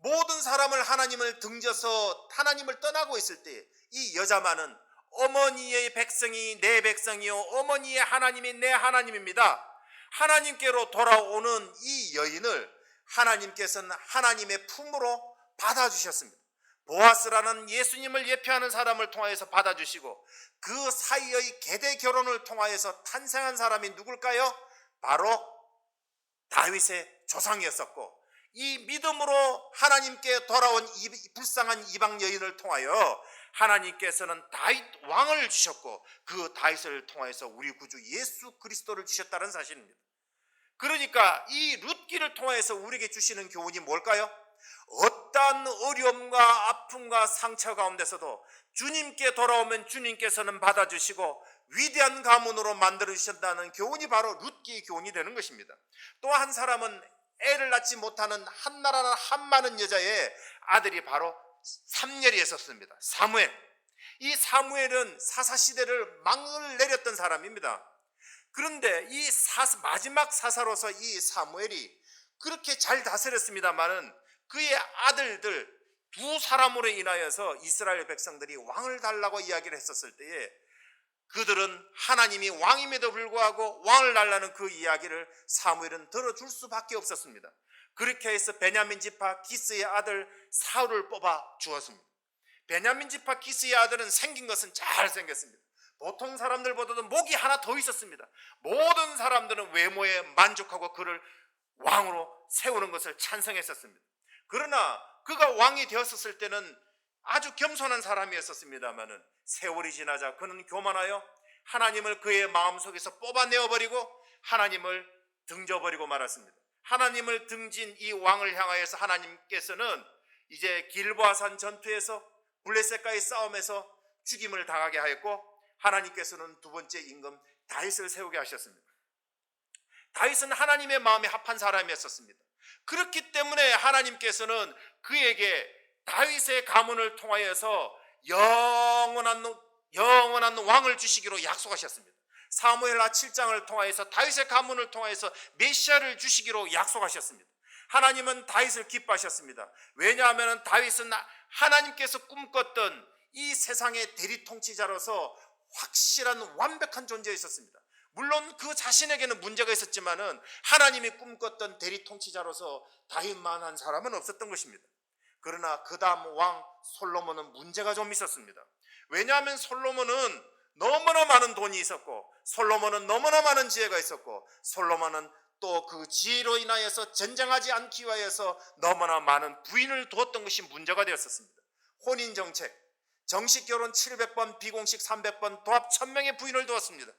A: 모든 사람을 하나님을 등져서 하나님을 떠나고 있을 때 이 여자만은 어머니의 백성이 내 백성이요 어머니의 하나님이 내 하나님입니다. 하나님께로 돌아오는 이 여인을 하나님께서는 하나님의 품으로 받아주셨습니다. 보아스라는 예수님을 예표하는 사람을 통하여서 받아주시고 그 사이의 계대 결혼을 통하여서 탄생한 사람이 누굴까요? 바로 다윗의 조상이었었고, 이 믿음으로 하나님께 돌아온 이 불쌍한 이방 여인을 통하여 하나님께서는 다윗 왕을 주셨고 그 다윗을 통하여서 우리 구주 예수 그리스도를 주셨다는 사실입니다. 그러니까 이 룻기를 통해서 우리에게 주시는 교훈이 뭘까요? 어떠한 어려움과 아픔과 상처 가운데서도 주님께 돌아오면 주님께서는 받아주시고 위대한 가문으로 만들어주신다는 교훈이 바로 룻기의 교훈이 되는 것입니다. 또 한 사람은 애를 낳지 못하는 한나라는 한많은 여자의 아들이 바로 삼엘이었습니다. 사무엘. 이 사무엘은 사사시대를 막을 내렸던 사람입니다. 그런데 이 마지막 사사로서 이 사무엘이 그렇게 잘 다스렸습니다마는 그의 아들들 두 사람으로 인하여서 이스라엘 백성들이 왕을 달라고 이야기를 했었을 때에 그들은 하나님이 왕임에도 불구하고 왕을 달라는 그 이야기를 사무엘은 들어줄 수밖에 없었습니다. 그렇게 해서 베냐민 지파 기스의 아들 사울을 뽑아 주었습니다. 베냐민 지파 기스의 아들은 생긴 것은 잘생겼습니다. 보통 사람들보다도 목이 하나 더 있었습니다. 모든 사람들은 외모에 만족하고 그를 왕으로 세우는 것을 찬성했었습니다. 그러나 그가 왕이 되었을 때는 아주 겸손한 사람이었습니다마는 세월이 지나자 그는 교만하여 하나님을 그의 마음속에서 뽑아내어버리고 하나님을 등져버리고 말았습니다. 하나님을 등진 이 왕을 향하여서 하나님께서는 이제 길보아산 전투에서 블레셋과의 싸움에서 죽임을 당하게 하였고, 하나님께서는 두 번째 임금 다윗을 세우게 하셨습니다. 다윗은 하나님의 마음에 합한 사람이었습니다. 그렇기 때문에 하나님께서는 그에게 다윗의 가문을 통하여서 영원한 왕을 주시기로 약속하셨습니다. 사무엘하 7장을 통하여서 다윗의 가문을 통하여서 메시아를 주시기로 약속하셨습니다. 하나님은 다윗을 기뻐하셨습니다. 왜냐하면 다윗은 하나님께서 꿈꿨던 이 세상의 대리 통치자로서 확실한 완벽한 존재였었습니다. 물론 그 자신에게는 문제가 있었지만은 하나님이 꿈꿨던 대리 통치자로서 다윗만한 사람은 없었던 것입니다. 그러나 그 다음 왕 솔로몬은 문제가 좀 있었습니다. 왜냐하면 솔로몬은 너무나 많은 돈이 있었고 솔로몬은 너무나 많은 지혜가 있었고 솔로몬은 또 그 지혜로 인하여서 전쟁하지 않기 위하여서 너무나 많은 부인을 두었던 것이 문제가 되었었습니다. 혼인정책, 정식 결혼 700번, 비공식 300번, 도합 1000명의 부인을 두었습니다.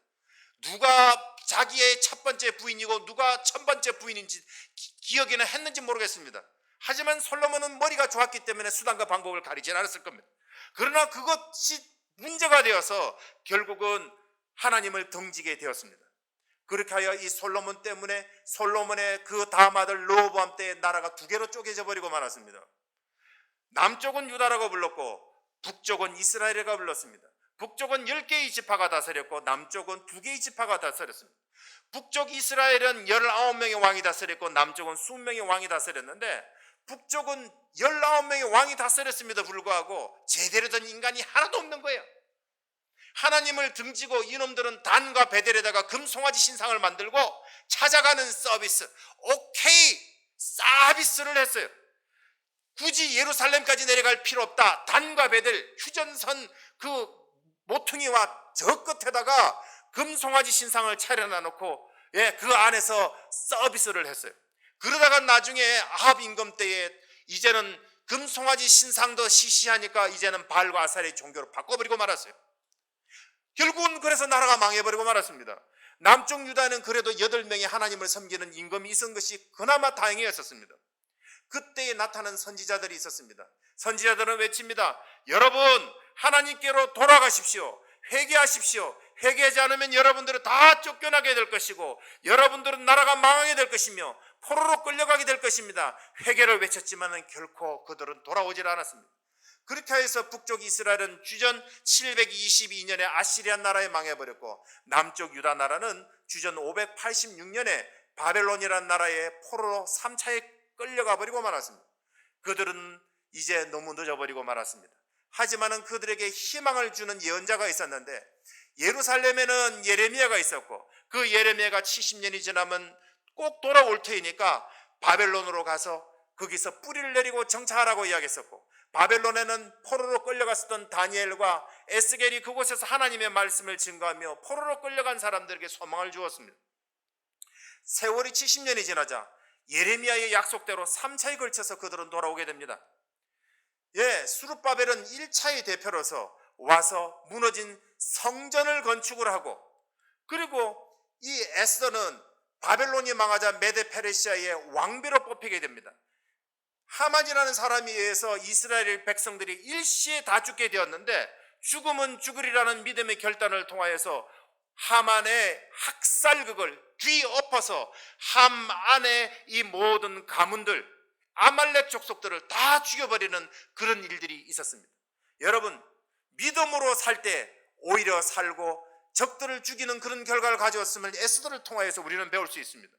A: 누가 자기의 첫 번째 부인이고 누가 1000번째 부인인지 기억에는 했는지 모르겠습니다. 하지만 솔로몬은 머리가 좋았기 때문에 수단과 방법을 가리지 않았을 겁니다. 그러나 그것이 문제가 되어서 결국은 하나님을 등지게 되었습니다. 그렇게 하여 이 솔로몬 때문에 솔로몬의 그 다음 아들 르호보암 때에 나라가 두 개로 쪼개져 버리고 말았습니다. 남쪽은 유다라고 불렀고 북쪽은 이스라엘이라고 불렀습니다. 북쪽은 10개의 지파가 다스렸고 남쪽은 2개의 지파가 다스렸습니다. 북쪽 이스라엘은 19명의 왕이 다스렸고 남쪽은 20명의 왕이 다스렸는데 북쪽은 19명의 왕이 다스렸음에도 불구하고 제대로 된 인간이 하나도 없는 거예요. 하나님을 등지고 이놈들은 단과 베델에다가 금송아지 신상을 만들고 찾아가는 서비스, 오케이 서비스를 했어요. 굳이 예루살렘까지 내려갈 필요 없다. 단과 베델 휴전선 그 모퉁이와 저 끝에다가 금송아지 신상을 차려놔놓고 그 안에서 서비스를 했어요. 그러다가 나중에 아합 임금 때에 이제는 금송아지 신상도 시시하니까 이제는 바알과 아사레의 종교로 바꿔버리고 말았어요. 결국은 그래서 나라가 망해버리고 말았습니다. 남쪽 유다는 그래도 8명의 하나님을 섬기는 임금이 있은 것이 그나마 다행이었었습니다. 그때에 나타난 선지자들이 있었습니다. 선지자들은 외칩니다. 여러분, 하나님께로 돌아가십시오. 회개하십시오. 회개하지 않으면 여러분들은 다 쫓겨나게 될 것이고 여러분들은 나라가 망하게 될 것이며 포로로 끌려가게 될 것입니다. 회개를 외쳤지만 결코 그들은 돌아오질 않았습니다. 그렇게 해서 북쪽 이스라엘은 주전 722년에 아시리아 나라에 망해버렸고 남쪽 유다 나라는 주전 586년에 바벨론이라는 나라에 포로로 3차에 끌려가 버리고 말았습니다. 그들은 이제 너무 늦어버리고 말았습니다. 하지만은 그들에게 희망을 주는 예언자가 있었는데 예루살렘에는 예레미야가 있었고 그 예레미야가 70년이 지나면 꼭 돌아올 테니까 바벨론으로 가서 거기서 뿌리를 내리고 정착하라고 이야기했었고 바벨론에는 포로로 끌려갔었던 다니엘과 에스겔이 그곳에서 하나님의 말씀을 증거하며 포로로 끌려간 사람들에게 소망을 주었습니다. 세월이 70년이 지나자 예레미야의 약속대로 3차에 걸쳐서 그들은 돌아오게 됩니다. 스룹바벨은 1차의 대표로서 와서 무너진 성전을 건축을 하고 그리고 이 에스더는 바벨론이 망하자 메데 페르시아의 왕비로 뽑히게 됩니다. 하만이라는 사람에 의해서 이스라엘 백성들이 일시에 다 죽게 되었는데 죽음은 죽으리라는 믿음의 결단을 통하여서 하만의 학살극을 뒤엎어서 함 안에 이 모든 가문들 아말렉 족속들을 다 죽여버리는 그런 일들이 있었습니다. 여러분, 믿음으로 살 때 오히려 살고 적들을 죽이는 그런 결과를 가져왔음을 에스더를 통하여서 우리는 배울 수 있습니다.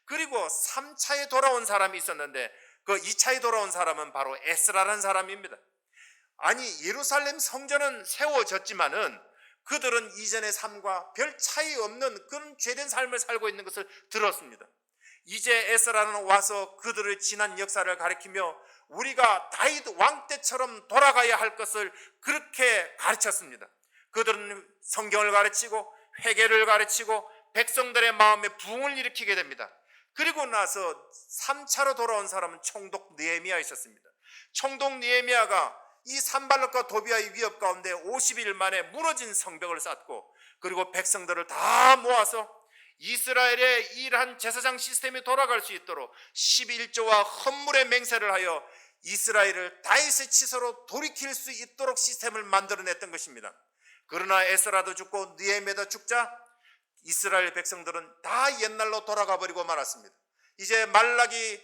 A: 그리고 3차에 돌아온 사람이 있었는데 그 2차에 돌아온 사람은 바로 에스라라는 사람입니다. 아니, 예루살렘 성전은 세워졌지만은 그들은 이전의 삶과 별 차이 없는 그런 죄된 삶을 살고 있는 것을 들었습니다. 이제 에스라는 와서 그들의 지난 역사를 가리키며 우리가 다윗 왕 때처럼 돌아가야 할 것을 그렇게 가르쳤습니다. 그들은 성경을 가르치고 회개를 가르치고 백성들의 마음에 부흥을 일으키게 됩니다. 그리고 나서 3차로 돌아온 사람은 총독 느헤미야 있었습니다. 총독 느헤미야가 이 산발락과 도비아의 위협 가운데 50일 만에 무너진 성벽을 쌓고 그리고 백성들을 다 모아서 이스라엘의 이러한 제사장 시스템이 돌아갈 수 있도록 11조와 헌물의 맹세를 하여 이스라엘을 다윗의 치서로 돌이킬 수 있도록 시스템을 만들어냈던 것입니다. 그러나 에스라도 죽고 느헤미야도 죽자 이스라엘 백성들은 다 옛날로 돌아가 버리고 말았습니다. 이제 말라기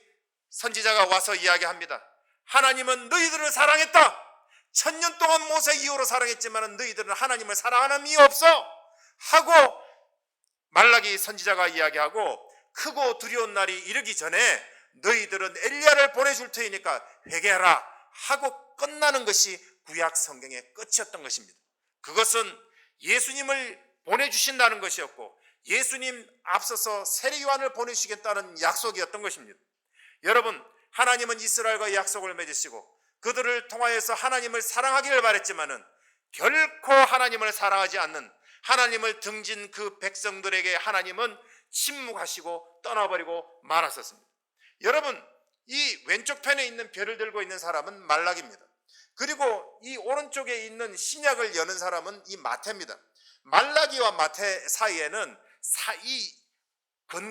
A: 선지자가 와서 이야기합니다. 하나님은 너희들을 사랑했다. 1000년 동안 모세 이후로 사랑했지만 너희들은 하나님을 사랑하는 이 없어 하고 말라기 선지자가 이야기하고 크고 두려운 날이 이르기 전에 너희들은 엘리야를 보내줄 테니까 회개하라 하고 끝나는 것이 구약 성경의 끝이었던 것입니다. 그것은 예수님을 보내주신다는 것이었고 예수님 앞서서 세례 요한을 보내주시겠다는 약속이었던 것입니다. 여러분, 하나님은 이스라엘과 약속을 맺으시고 그들을 통하여서 하나님을 사랑하기를 바랬지만은 결코 하나님을 사랑하지 않는 하나님을 등진 그 백성들에게 하나님은 침묵하시고 떠나버리고 말았었습니다. 여러분, 이 왼쪽 편에 있는 별을 들고 있는 사람은 말락입니다. 그리고 이 오른쪽에 있는 신약을 여는 사람은 이 마태입니다. 말라기와 마태 사이에는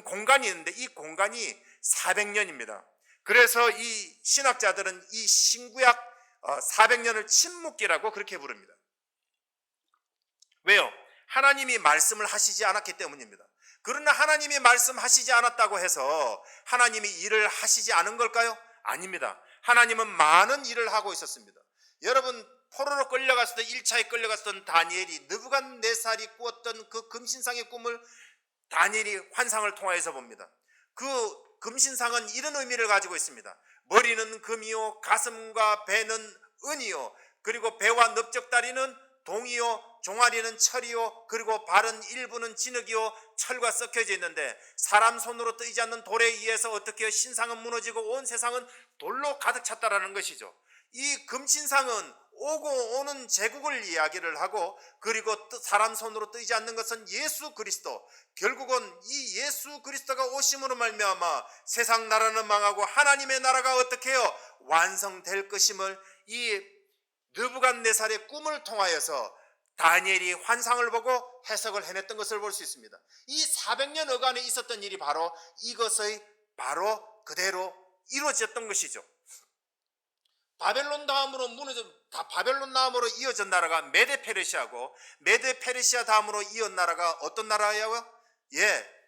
A: 공간이 있는데 이 공간이 400년입니다. 그래서 이 신학자들은 이 신구약 400년을 침묵기라고 그렇게 부릅니다. 왜요? 하나님이 말씀을 하시지 않았기 때문입니다. 그러나 하나님이 말씀하시지 않았다고 해서 하나님이 일을 하시지 않은 걸까요? 아닙니다. 하나님은 많은 일을 하고 있었습니다. 여러분, 포로로 끌려갔을 때 1차에 끌려갔던 다니엘이 느부갓네살이 꾸었던 그 금신상의 꿈을 다니엘이 환상을 통하여서 봅니다. 그 금신상은 이런 의미를 가지고 있습니다. 머리는 금이요, 가슴과 배는 은이요, 그리고 배와 넓적다리는 동이요, 종아리는 철이요, 그리고 발은 일부는 진흙이요, 철과 섞여져 있는데 사람 손으로 뜨이지 않는 돌에 의해서 어떻게 신상은 무너지고 온 세상은 돌로 가득 찼다라는 것이죠. 이 금신상은 오고 오는 제국을 이야기를 하고 그리고 사람 손으로 뜨이지 않는 것은 예수 그리스도, 결국은 이 예수 그리스도가 오심으로 말미암아 세상 나라는 망하고 하나님의 나라가 어떻게 해요? 완성될 것임을 이 느부갓네살의 꿈을 통하여서 다니엘이 환상을 보고 해석을 해냈던 것을 볼 수 있습니다. 이 400년 어간에 있었던 일이 바로 이것의 바로 그대로 이루어졌던 것이죠. 바벨론 다음으로 바벨론 다음으로 이어진 나라가 메데 페르시아고, 메데 페르시아 다음으로 이은 나라가 어떤 나라예요?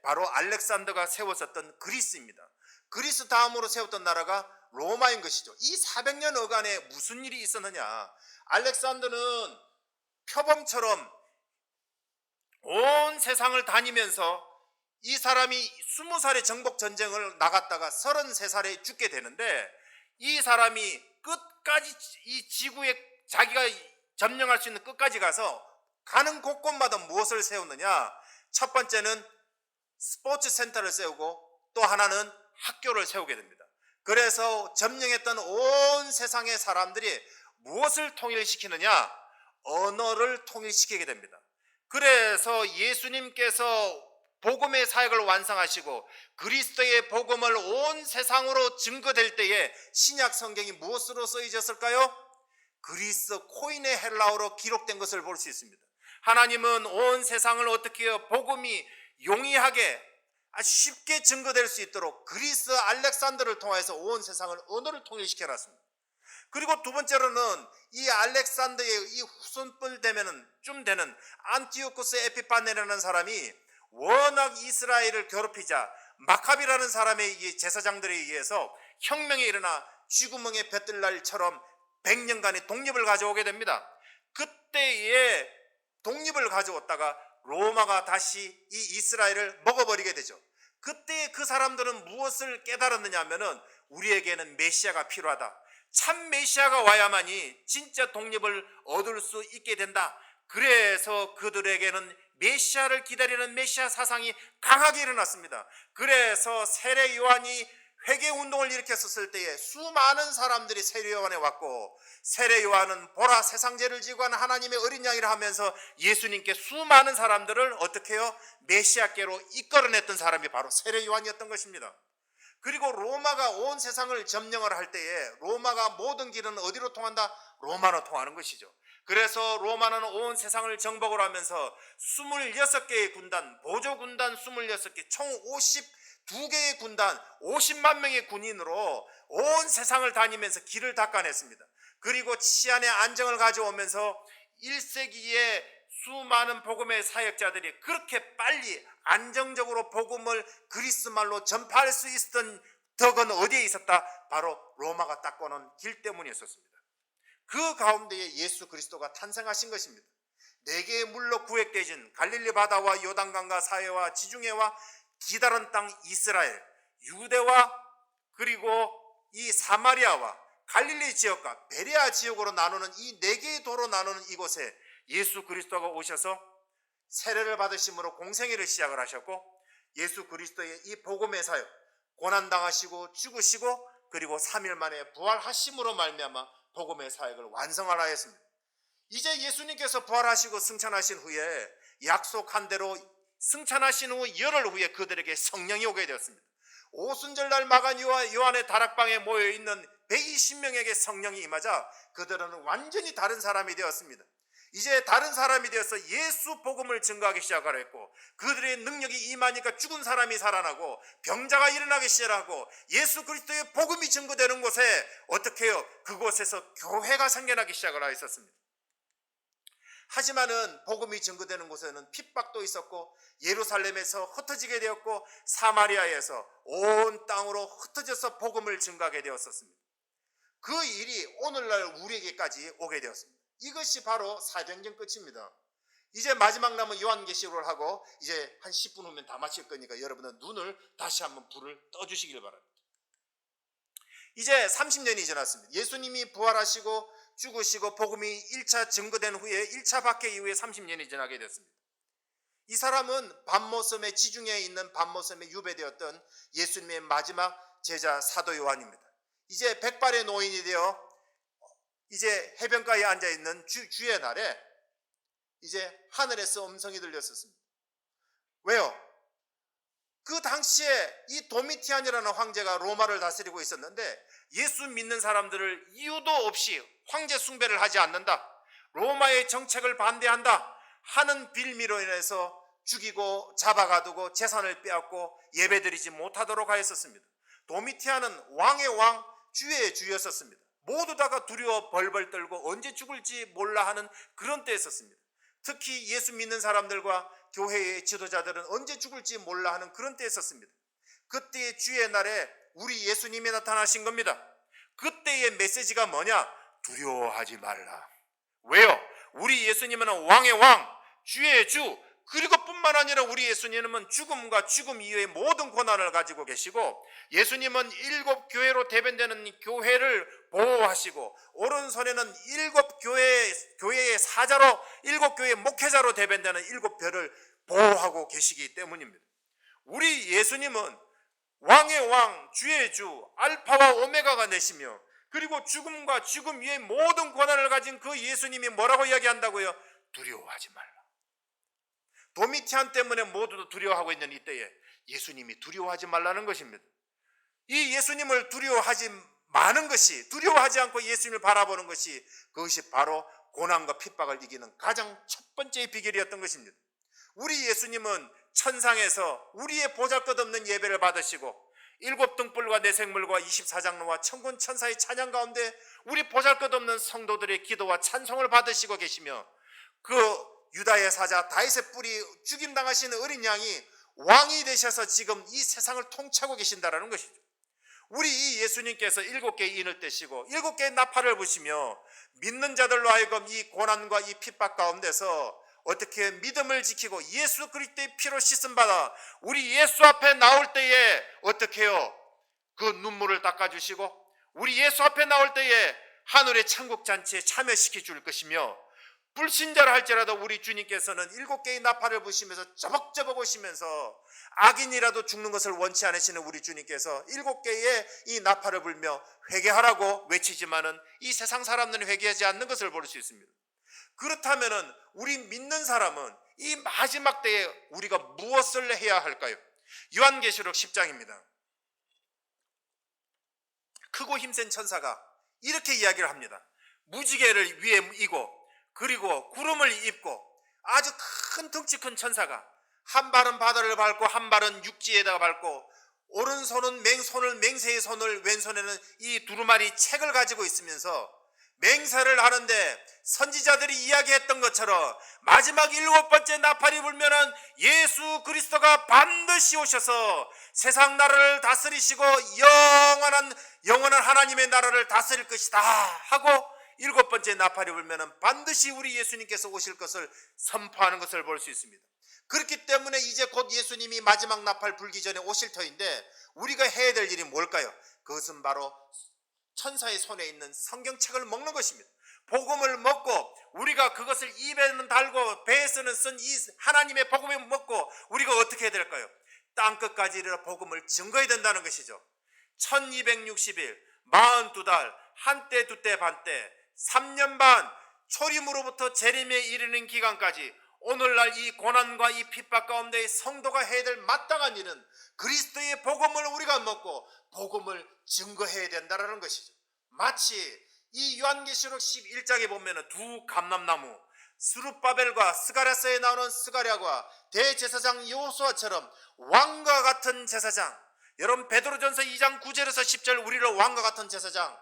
A: 바로 알렉산더가 세웠었던 그리스입니다. 그리스 다음으로 세웠던 나라가 로마인 것이죠. 이 400년 어간에 무슨 일이 있었느냐? 알렉산더는 표범처럼 온 세상을 다니면서 이 사람이 20살에 정복 전쟁을 나갔다가 33살에 죽게 되는데, 이 사람이 끝까지 이 지구에 자기가 점령할 수 있는 끝까지 가서 가는 곳곳마다 무엇을 세웠느냐? 첫 번째는 스포츠 센터를 세우고, 또 하나는 학교를 세우게 됩니다. 그래서 점령했던 온 세상의 사람들이 무엇을 통일시키느냐? 언어를 통일시키게 됩니다. 그래서 예수님께서 복음의 사역을 완성하시고 그리스도의 복음을 온 세상으로 증거될 때에 신약 성경이 무엇으로 쓰여졌을까요? 그리스 코인의 헬라어로 기록된 것을 볼 수 있습니다. 하나님은 온 세상을 어떻게 해요? 복음이 용이하게 쉽게 증거될 수 있도록 그리스 알렉산더를 통해서 온 세상을 언어를 통일시켜놨습니다. 그리고 두 번째로는 이 알렉산더의 이 후손불 좀 되는 안티오코스 에피파네라는 사람이 워낙 이스라엘을 괴롭히자 마카비라는 사람의 제사장들에 의해서 혁명이 일어나 쥐구멍에 뱉을 날처럼 100년간의 독립을 가져오게 됩니다. 그때에 독립을 가져왔다가 로마가 다시 이 이스라엘을 먹어버리게 되죠. 그때 그 사람들은 무엇을 깨달았느냐 하면은 우리에게는 메시아가 필요하다. 참 메시아가 와야만이 진짜 독립을 얻을 수 있게 된다. 그래서 그들에게는 메시아를 기다리는 메시아 사상이 강하게 일어났습니다. 그래서 세례 요한이 회개 운동을 일으켰었을 때에 수많은 사람들이 세례 요한에 왔고, 세례 요한은 보라 세상죄를 지고 하는 하나님의 어린 양이라 하면서 예수님께 수많은 사람들을 어떻게 해요? 메시아께로 이끌어냈던 사람이 바로 세례 요한이었던 것입니다. 그리고 로마가 온 세상을 점령을 할 때에 로마가 모든 길은 어디로 통한다? 로마로 통하는 것이죠. 그래서 로마는 온 세상을 정복을 하면서 26개의 군단, 보조군단 26개, 총 52개의 군단, 50만 명의 군인으로 온 세상을 다니면서 길을 닦아냈습니다. 그리고 치안의 안정을 가져오면서 1세기에 수많은 복음의 사역자들이 그렇게 빨리 안정적으로 복음을 그리스말로 전파할 수 있었던 덕은 어디에 있었다? 바로 로마가 닦아놓은 길 때문에 있었습니다. 그 가운데에 예수 그리스도가 탄생하신 것입니다. 4개의 물로 구획되진 갈릴리 바다와 요단강과 사해와 지중해와 기다란 땅 이스라엘, 유대와 그리고 이 사마리아와 갈릴리 지역과 베레아 지역으로 나누는 이 4개의 도로 나누는 이곳에 예수 그리스도가 오셔서 세례를 받으심으로 공생애를 시작을 하셨고, 예수 그리스도의 이 복음의 사역, 고난당하시고 죽으시고 그리고 3일 만에 부활하심으로 말미암아 복음의 사역을 완성하라 했습니다. 이제 예수님께서 부활하시고 승천하신 후에 약속한 대로 승천하신 후 열흘 후에 그들에게 성령이 오게 되었습니다. 오순절날 마간 요한의 다락방에 모여있는 120명에게 성령이 임하자 그들은 완전히 다른 사람이 되었습니다. 이제 다른 사람이 되어서 예수 복음을 증거하기 시작하려 했고, 그들의 능력이 임하니까 죽은 사람이 살아나고 병자가 일어나기 시작하고 예수 그리스도의 복음이 증거되는 곳에 어떻게 해요? 그곳에서 교회가 생겨나기 시작을 하였었습니다. 하지만은 복음이 증거되는 곳에는 핍박도 있었고, 예루살렘에서 흩어지게 되었고, 사마리아에서 온 땅으로 흩어져서 복음을 증거하게 되었었습니다. 그 일이 오늘날 우리에게까지 오게 되었습니다. 이것이 바로 사도행전 끝입니다. 이제 마지막 남은 요한계시록을 하고 이제 한 10분 후면 다 마칠 거니까 여러분은 눈을 다시 한번 불을 떠주시길 바랍니다. 이제 30년이 지났습니다. 예수님이 부활하시고 죽으시고 복음이 1차 증거된 후에 1차 박해 이후에 30년이 지나게 됐습니다. 이 사람은 밤모섬의 지중해에 있는 밤모섬에 유배되었던 예수님의 마지막 제자 사도 요한입니다. 이제 백발의 노인이 되어 이제 해변가에 앉아있는 주의 날에 이제 하늘에서 음성이 들렸었습니다. 왜요? 그 당시에 이 도미티안이라는 황제가 로마를 다스리고 있었는데 예수 믿는 사람들을 이유도 없이 황제 숭배를 하지 않는다. 로마의 정책을 반대한다 하는 빌미로 인해서 죽이고 잡아가두고 재산을 빼앗고 예배드리지 못하도록 하였었습니다. 도미티아는 왕의 왕, 주의 주였었습니다. 모두 다가 두려워 벌벌 떨고 언제 죽을지 몰라 하는 그런 때였었습니다. 특히 예수 믿는 사람들과 교회의 지도자들은 언제 죽을지 몰라 하는 그런 때였었습니다. 그때의 주의 날에 우리 예수님이 나타나신 겁니다. 그때의 메시지가 뭐냐? 두려워하지 말라. 왜요? 우리 예수님은 왕의 왕, 주의 주, 그리고 뿐만 아니라 우리 예수님은 죽음과 죽음 이후의 모든 고난을 가지고 계시고, 예수님은 7교회로 대변되는 교회를 보호하시고, 오른손에는 7교회의 사자로 7교회의 목회자로 대변되는 7별을 보호하고 계시기 때문입니다. 우리 예수님은 왕의 왕, 주의 주, 알파와 오메가가 되시며, 그리고 죽음과 죽음 위의 모든 고난을 가진 그 예수님이 뭐라고 이야기한다고요? 두려워하지 말라. 도미티안 때문에 모두도 두려워하고 있는 이때에 예수님이 두려워하지 말라는 것입니다. 이 예수님을 두려워하지 마는 것이, 두려워하지 않고 예수님을 바라보는 것이, 그것이 바로 고난과 핍박을 이기는 가장 첫 번째 비결이었던 것입니다. 우리 예수님은 천상에서 우리의 보잘것없는 예배를 받으시고, 7등불과 내생물과 24장로와 천군 천사의 찬양 가운데 우리 보잘것없는 성도들의 기도와 찬송을 받으시고 계시며, 그 유다의 사자 다윗의 뿔이 죽임당하신 어린 양이 왕이 되셔서 지금 이 세상을 통치하고 계신다라는 것이죠. 우리 이 예수님께서 7개의 인을 떼시고 7개의 나팔을 부시며 믿는 자들로 하여금 이 고난과 이 핍박 가운데서 어떻게 믿음을 지키고 예수 그리스도의 피로 씻음받아 우리 예수 앞에 나올 때에 어떻게 해요? 그 눈물을 닦아주시고 우리 예수 앞에 나올 때에 하늘의 천국 잔치에 참여시켜 줄 것이며, 불신자라 할지라도 우리 주님께서는 7개의 나팔을 부시면서 저벅저벅 오시면서 악인이라도 죽는 것을 원치 않으시는 우리 주님께서 7개의 이 나팔을 불며 회개하라고 외치지만은 이 세상 사람들은 회개하지 않는 것을 볼 수 있습니다. 그렇다면은 우리 믿는 사람은 이 마지막 때에 우리가 무엇을 해야 할까요? 요한계시록 10장입니다. 크고 힘센 천사가 이렇게 이야기를 합니다. 무지개를 위에 이고 그리고 구름을 입고 아주 큰 덩치 큰 천사가 한 발은 바다를 밟고 한 발은 육지에다가 밟고 오른손은 맹세의 손을, 왼손에는 이 두루마리 책을 가지고 있으면서 맹세를 하는데, 선지자들이 이야기했던 것처럼 마지막 7번째 나팔이 불면은 예수 그리스도가 반드시 오셔서 세상 나라를 다스리시고 영원한 하나님의 나라를 다스릴 것이다 하고 7번째 나팔이 불면은 반드시 우리 예수님께서 오실 것을 선포하는 것을 볼 수 있습니다. 그렇기 때문에 이제 곧 예수님이 마지막 나팔 불기 전에 오실 터인데 우리가 해야 될 일이 뭘까요? 그것은 바로 천사의 손에 있는 성경책을 먹는 것입니다. 복음을 먹고 우리가 그것을 입에는 달고 배에서는 쓴 이 하나님의 복음을 먹고 우리가 어떻게 해야 될까요? 땅끝까지 이르러 복음을 증거해야 된다는 것이죠. 1260일 42달 한때 두때 반때 3년 반 초림으로부터 재림에 이르는 기간까지 오늘날 이 고난과 이 핍박 가운데 성도가 해야 될 마땅한 일은 그리스도의 복음을 우리가 먹고 복음을 증거해야 된다는 것이죠. 마치 이 요한계시록 11장에 보면 두 감람나무 스룹바벨과 스가랴서에 나오는 스가랴와 대제사장 여호수아처럼 왕과 같은 제사장, 여러분 베드로전서 2장 9절에서 10절 우리를 왕과 같은 제사장,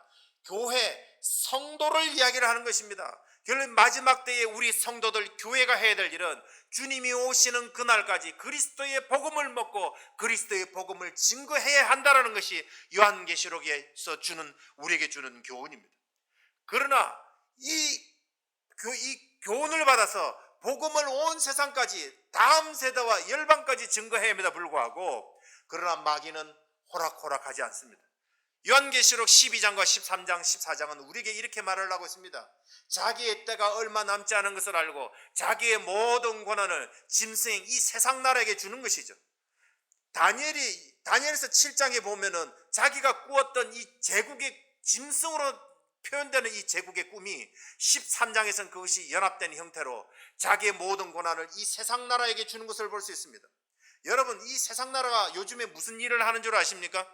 A: 교회 성도를 이야기를 하는 것입니다. 결국 마지막 때에 우리 성도들 교회가 해야 될 일은 주님이 오시는 그날까지 그리스도의 복음을 먹고 그리스도의 복음을 증거해야 한다는 것이 요한계시록에서 우리에게 주는 교훈입니다. 그러나 이 교훈을 받아서 복음을 온 세상까지 다음 세대와 열방까지 증거해야 합니다 불구하고, 그러나 마귀는 호락호락하지 않습니다. 요한계시록 12장과 13장 14장은 우리에게 이렇게 말을 하고 있습니다. 자기의 때가 얼마 남지 않은 것을 알고 자기의 모든 권한을 짐승 이 세상 나라에게 주는 것이죠. 다니엘서 7장에 보면은 자기가 꾸었던 이 제국의 짐승으로 표현되는 이 제국의 꿈이 13장에서는 그것이 연합된 형태로 자기의 모든 권한을 이 세상 나라에게 주는 것을 볼 수 있습니다. 여러분, 이 세상 나라가 요즘에 무슨 일을 하는 줄 아십니까?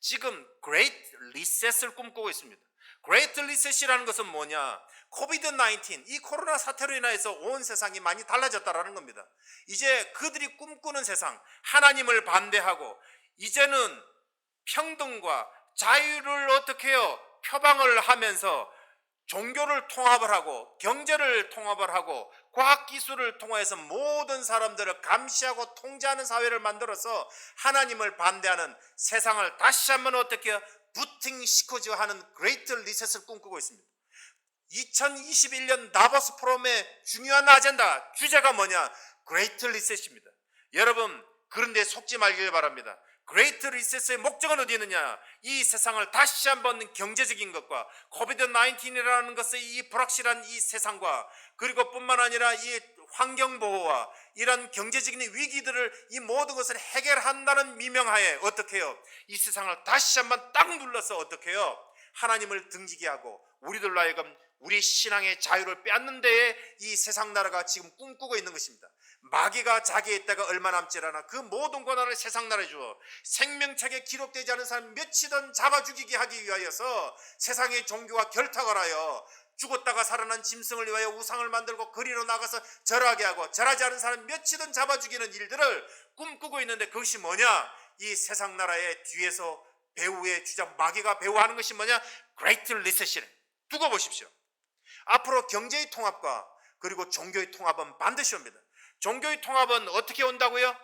A: 지금 Great Reset을 꿈꾸고 있습니다. Great Reset이라는 것은 뭐냐? 코비드-19 이 코로나 사태로 인해서 온 세상이 많이 달라졌다라는 겁니다. 이제 그들이 꿈꾸는 세상, 하나님을 반대하고 이제는 평등과 자유를 어떻게 해요? 표방을 하면서 종교를 통합을 하고 경제를 통합을 하고 과학기술을 통해서 모든 사람들을 감시하고 통제하는 사회를 만들어서 하나님을 반대하는 세상을 다시 한번 어떻게 해요? 부팅시켜줘 하는 그레이트 리셋을 꿈꾸고 있습니다. 2021년 다보스 포럼의 중요한 아젠다 주제가 뭐냐? 그레이트 리셋입니다. 여러분 그런데 속지 말길 바랍니다. 그레이트 리셋의 목적은 어디 있느냐? 이 세상을 다시 한번 경제적인 것과 코비드-19이라는 것의 이 불확실한 이 세상과 그리고 뿐만 아니라 이 환경보호와 이런 경제적인 위기들을 이 모든 것을 해결한다는 미명하에 어떻게 해요? 이 세상을 다시 한번 딱 눌러서 어떻게 해요? 하나님을 등지게 하고 우리들로 하여금 우리 신앙의 자유를 빼앗는 데에 이 세상 나라가 지금 꿈꾸고 있는 것입니다. 마귀가 자기의 때가 얼마 남지 않아 그 모든 권한을 세상 나라에 주어 생명책에 기록되지 않은 사람 몇이든 잡아 죽이게 하기 위하여서 세상의 종교와 결탁을 하여 죽었다가 살아난 짐승을 위하여 우상을 만들고 거리로 나가서 절하게 하고 절하지 않은 사람 몇이든 잡아 죽이는 일들을 꿈꾸고 있는데 그것이 뭐냐? 이 세상 나라의 뒤에서 배후의 주장 마귀가 배후하는 것이 뭐냐? 그레이트 리셋이래. 두고 보십시오. 앞으로 경제의 통합과 그리고 종교의 통합은 반드시 옵니다. 종교의 통합은 어떻게 온다고요?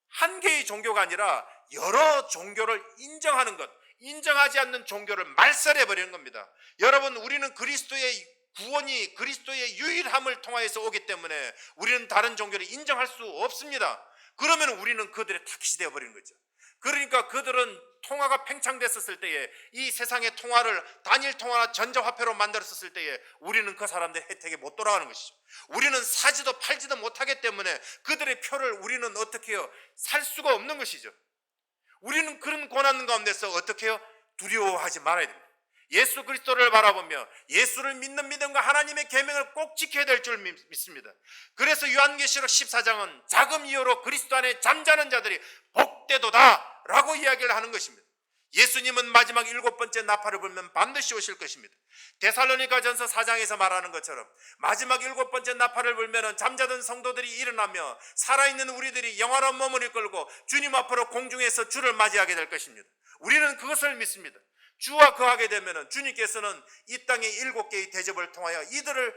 A: 한 개의 종교가 아니라 여러 종교를 인정하는 것, 인정하지 않는 종교를 말살해버리는 겁니다. 여러분 우리는 그리스도의 구원이 그리스도의 유일함을 통하여서 오기 때문에 우리는 다른 종교를 인정할 수 없습니다. 그러면 우리는 그들의 타깃이 되어버리는 거죠. 그러니까 그들은 통화가 팽창됐었을 때에 이 세상의 통화를 단일 통화나 전자화폐로 만들었을 때에 우리는 그 사람들의 혜택에 못 돌아가는 것이죠. 우리는 사지도 팔지도 못하기 때문에 그들의 표를 우리는 어떻게 해요? 살 수가 없는 것이죠. 우리는 그런 고난 가운데서 어떻게 해요? 두려워하지 말아야 됩니다. 예수 그리스도를 바라보며 예수를 믿는 믿음과 하나님의 계명을 꼭 지켜야 될 줄 믿습니다. 그래서 요한계시록 14장은 자금 이후로 그리스도 안에 잠자는 자들이 복되도다 라고 이야기를 하는 것입니다. 예수님은 마지막 7번째 나팔을 불면 반드시 오실 것입니다. 데살로니가전서 4장에서 말하는 것처럼 마지막 7번째 나팔을 불면 잠자던 성도들이 일어나며 살아있는 우리들이 영원한 몸을 이끌고 주님 앞으로 공중에서 주를 맞이하게 될 것입니다. 우리는 그것을 믿습니다. 주와 거하게 되면 주님께서는 이 땅의 7개의 대접을 통하여 이들을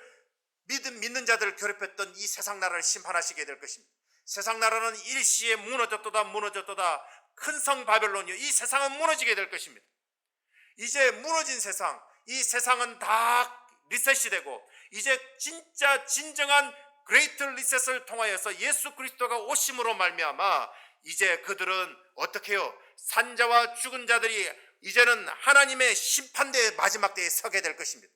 A: 믿는 자들을 괴롭혔던 이 세상 나라를 심판하시게 될 것입니다. 세상 나라는 일시에 무너졌도다 큰 성 바벨론이요 이 세상은 무너지게 될 것입니다. 이제 무너진 세상, 이 세상은 다 리셋이 되고 이제 진짜 진정한 그레이트 리셋을 통하여서 예수 그리스도가 오심으로 말미암아 이제 그들은 어떻게 해요? 산자와 죽은 자들이 이제는 하나님의 심판대의 마지막 때에 서게 될 것입니다.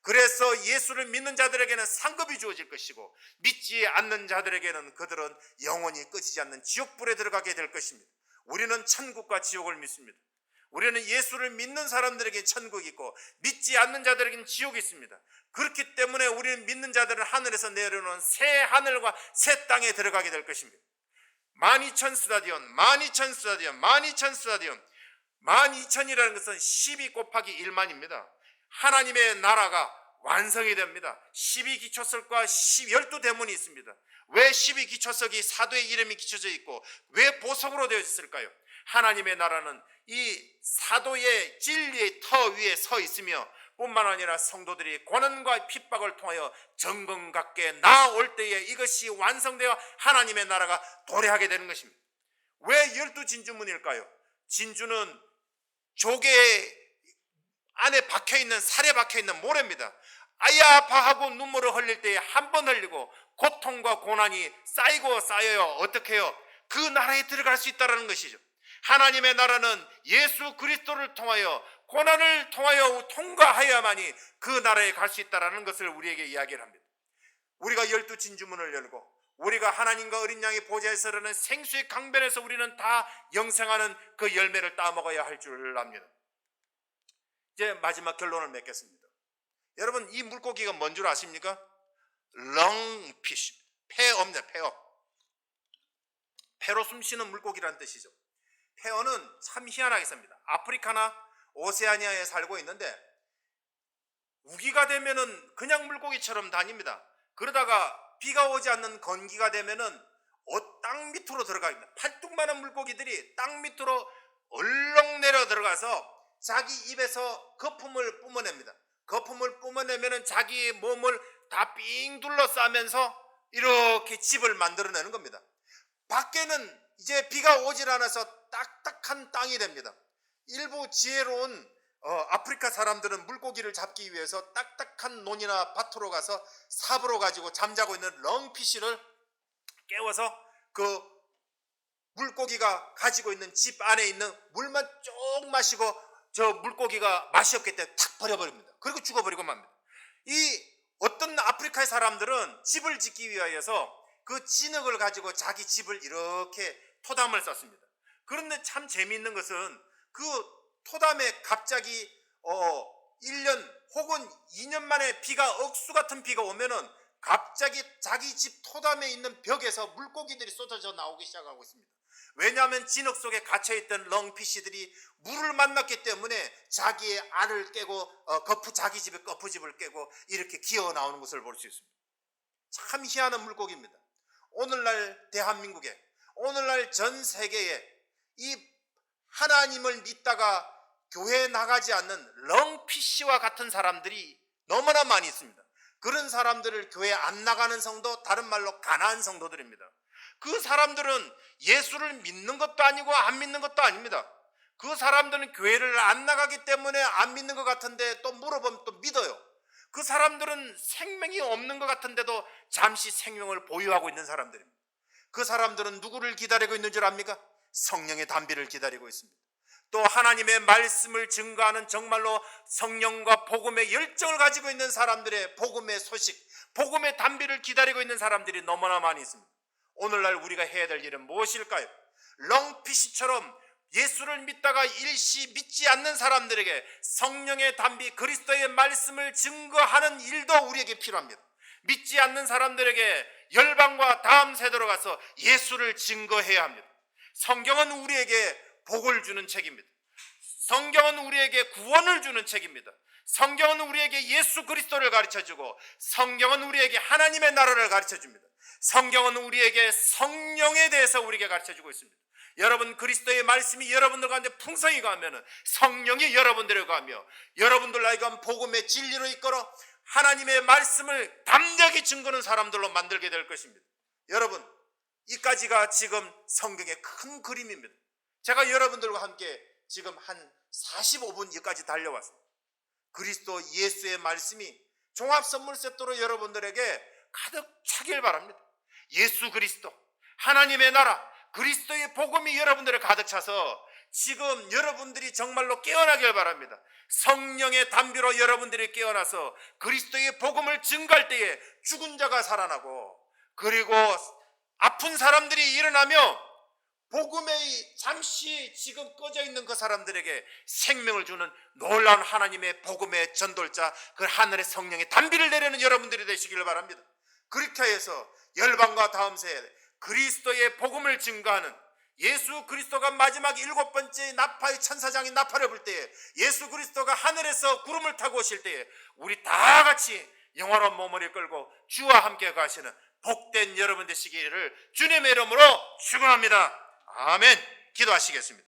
A: 그래서 예수를 믿는 자들에게는 상급이 주어질 것이고 믿지 않는 자들에게는 그들은 영원히 꺼지지 않는 지옥불에 들어가게 될 것입니다. 우리는 천국과 지옥을 믿습니다. 우리는 예수를 믿는 사람들에게 천국이 있고 믿지 않는 자들에게는 지옥이 있습니다. 그렇기 때문에 우리는 믿는 자들은 하늘에서 내려오는 새 하늘과 새 땅에 들어가게 될 것입니다. 12,000스타디온 12,000이라는 것은 12 곱하기 1만입니다. 하나님의 나라가 완성이 됩니다. 12기초석과 12대문이 있습니다. 왜 12기초석이 사도의 이름이 기초져 있고 왜 보석으로 되어 있을까요? 하나님의 나라는 이 사도의 진리의 터 위에 서 있으며 뿐만 아니라 성도들이 고난과 핍박을 통하여 정금같게 나아올 때에 이것이 완성되어 하나님의 나라가 도래하게 되는 것입니다. 왜 12진주문일까요? 진주는 조개 안에 박혀있는 살에 박혀있는 모래입니다. 아야 아파하고 눈물을 흘릴 때에 한 번 흘리고 고통과 고난이 쌓이고 쌓여요. 어떻게 해요? 그 나라에 들어갈 수 있다는 것이죠. 하나님의 나라는 예수 그리스도를 통하여 고난을 통하여 통과하여야만이 그 나라에 갈 수 있다는 것을 우리에게 이야기를 합니다. 우리가 12진주문을 열고 우리가 하나님과 어린 양의 보좌에 서르는 생수의 강변에서 우리는 다 영생하는 그 열매를 따먹어야 할 줄 압니다. 이제 마지막 결론을 맺겠습니다. 여러분 이 물고기가 뭔 줄 아십니까? 렁피쉬, 폐어입니다. 폐로 숨쉬는 물고기라는 뜻이죠. 폐어는 참 희한하게 삽니다. 아프리카나 오세아니아에 살고 있는데 우기가 되면은 그냥 물고기처럼 다닙니다. 그러다가 비가 오지 않는 건기가 되면은 땅 밑으로 들어갑니다. 팔뚝만한 물고기들이 땅 밑으로 얼렁 내려 들어가서 자기 입에서 거품을 뿜어냅니다. 거품을 뿜어내면은 자기의 몸을 다 삥 둘러싸면서 이렇게 집을 만들어내는 겁니다. 밖에는 이제 비가 오질 않아서 딱딱한 땅이 됩니다. 일부 지혜로운 아프리카 사람들은 물고기를 잡기 위해서 딱딱한 논이나 밭으로 가서 삽으로 가지고 잠자고 있는 렁피쉬를 깨워서 그 물고기가 가지고 있는 집 안에 있는 물만 쭉 마시고 저 물고기가 맛이 없기 때문에 탁 버려버립니다. 그리고 죽어버리고 맙니다. 이 어떤 아프리카의 사람들은 집을 짓기 위하여서 그 진흙을 가지고 자기 집을 이렇게 토담을 썼습니다. 그런데 참 재미있는 것은 그 토담에 갑자기 1년 혹은 2년 만에 비가 억수 같은 비가 오면은 갑자기 자기 집 토담에 있는 벽에서 물고기들이 쏟아져 나오기 시작하고 있습니다. 왜냐하면 진흙 속에 갇혀있던 렁피쉬들이 물을 만났기 때문에 자기의 알을 깨고 자기 집의 거푸집을 깨고 이렇게 기어 나오는 것을 볼 수 있습니다. 참 희한한 물고기입니다. 오늘날 대한민국에, 오늘날 전 세계에 이 하나님을 믿다가 교회에 나가지 않는 렁피쉬와 같은 사람들이 너무나 많이 있습니다. 그런 사람들을 교회에 안 나가는 성도, 다른 말로 가난한 성도들입니다. 그 사람들은 예수를 믿는 것도 아니고 안 믿는 것도 아닙니다. 그 사람들은 교회를 안 나가기 때문에 안 믿는 것 같은데 또 물어보면 또 믿어요. 그 사람들은 생명이 없는 것 같은데도 잠시 생명을 보유하고 있는 사람들입니다. 그 사람들은 누구를 기다리고 있는 줄 압니까? 성령의 단비를 기다리고 있습니다. 또 하나님의 말씀을 증거하는 정말로 성령과 복음의 열정을 가지고 있는 사람들의 복음의 소식, 복음의 단비를 기다리고 있는 사람들이 너무나 많이 있습니다. 오늘날 우리가 해야 될 일은 무엇일까요? 렁피쉬처럼 예수를 믿다가 일시 믿지 않는 사람들에게 성령의 단비, 그리스도의 말씀을 증거하는 일도 우리에게 필요합니다. 믿지 않는 사람들에게 열방과 다음 세대로 가서 예수를 증거해야 합니다. 성경은 우리에게 복을 주는 책입니다. 성경은 우리에게 구원을 주는 책입니다. 성경은 우리에게 예수 그리스도를 가르쳐주고 성경은 우리에게 하나님의 나라를 가르쳐줍니다. 성경은 우리에게 성령에 대해서 우리에게 가르쳐주고 있습니다. 여러분, 그리스도의 말씀이 여러분들 가운데 풍성히 가면 성령이 여러분들에 가며 여러분들 나이가 복음의 진리로 이끌어 하나님의 말씀을 담대하게 증거하는 사람들로 만들게 될 것입니다. 여러분, 이까지가 지금 성경의 큰 그림입니다. 제가 여러분들과 함께 지금 한 45분 여기까지 달려왔습니다. 그리스도 예수의 말씀이 종합선물 세트로 여러분들에게 가득 차길 바랍니다. 예수 그리스도, 하나님의 나라, 그리스도의 복음이 여러분들에 가득 차서 지금 여러분들이 정말로 깨어나길 바랍니다. 성령의 단비로 여러분들이 깨어나서 그리스도의 복음을 증거할 때에 죽은 자가 살아나고, 그리고 아픈 사람들이 일어나며 복음의 잠시 지금 꺼져 있는 그 사람들에게 생명을 주는 놀라운 하나님의 복음의 전돌자, 그 하늘의 성령의 단비를 내리는 여러분들이 되시기를 바랍니다. 그렇게 해서 열방과 다음 세대 그리스도의 복음을 증거하는, 예수 그리스도가 마지막 7번째 나팔, 천사장이 나팔을 불 때에 예수 그리스도가 하늘에서 구름을 타고 오실 때에 우리 다 같이 영원한 몸을 이끌고 주와 함께 가시는 복된 여러분 되시기를 주님의 이름으로 축원합니다. 아멘. 기도하시겠습니다.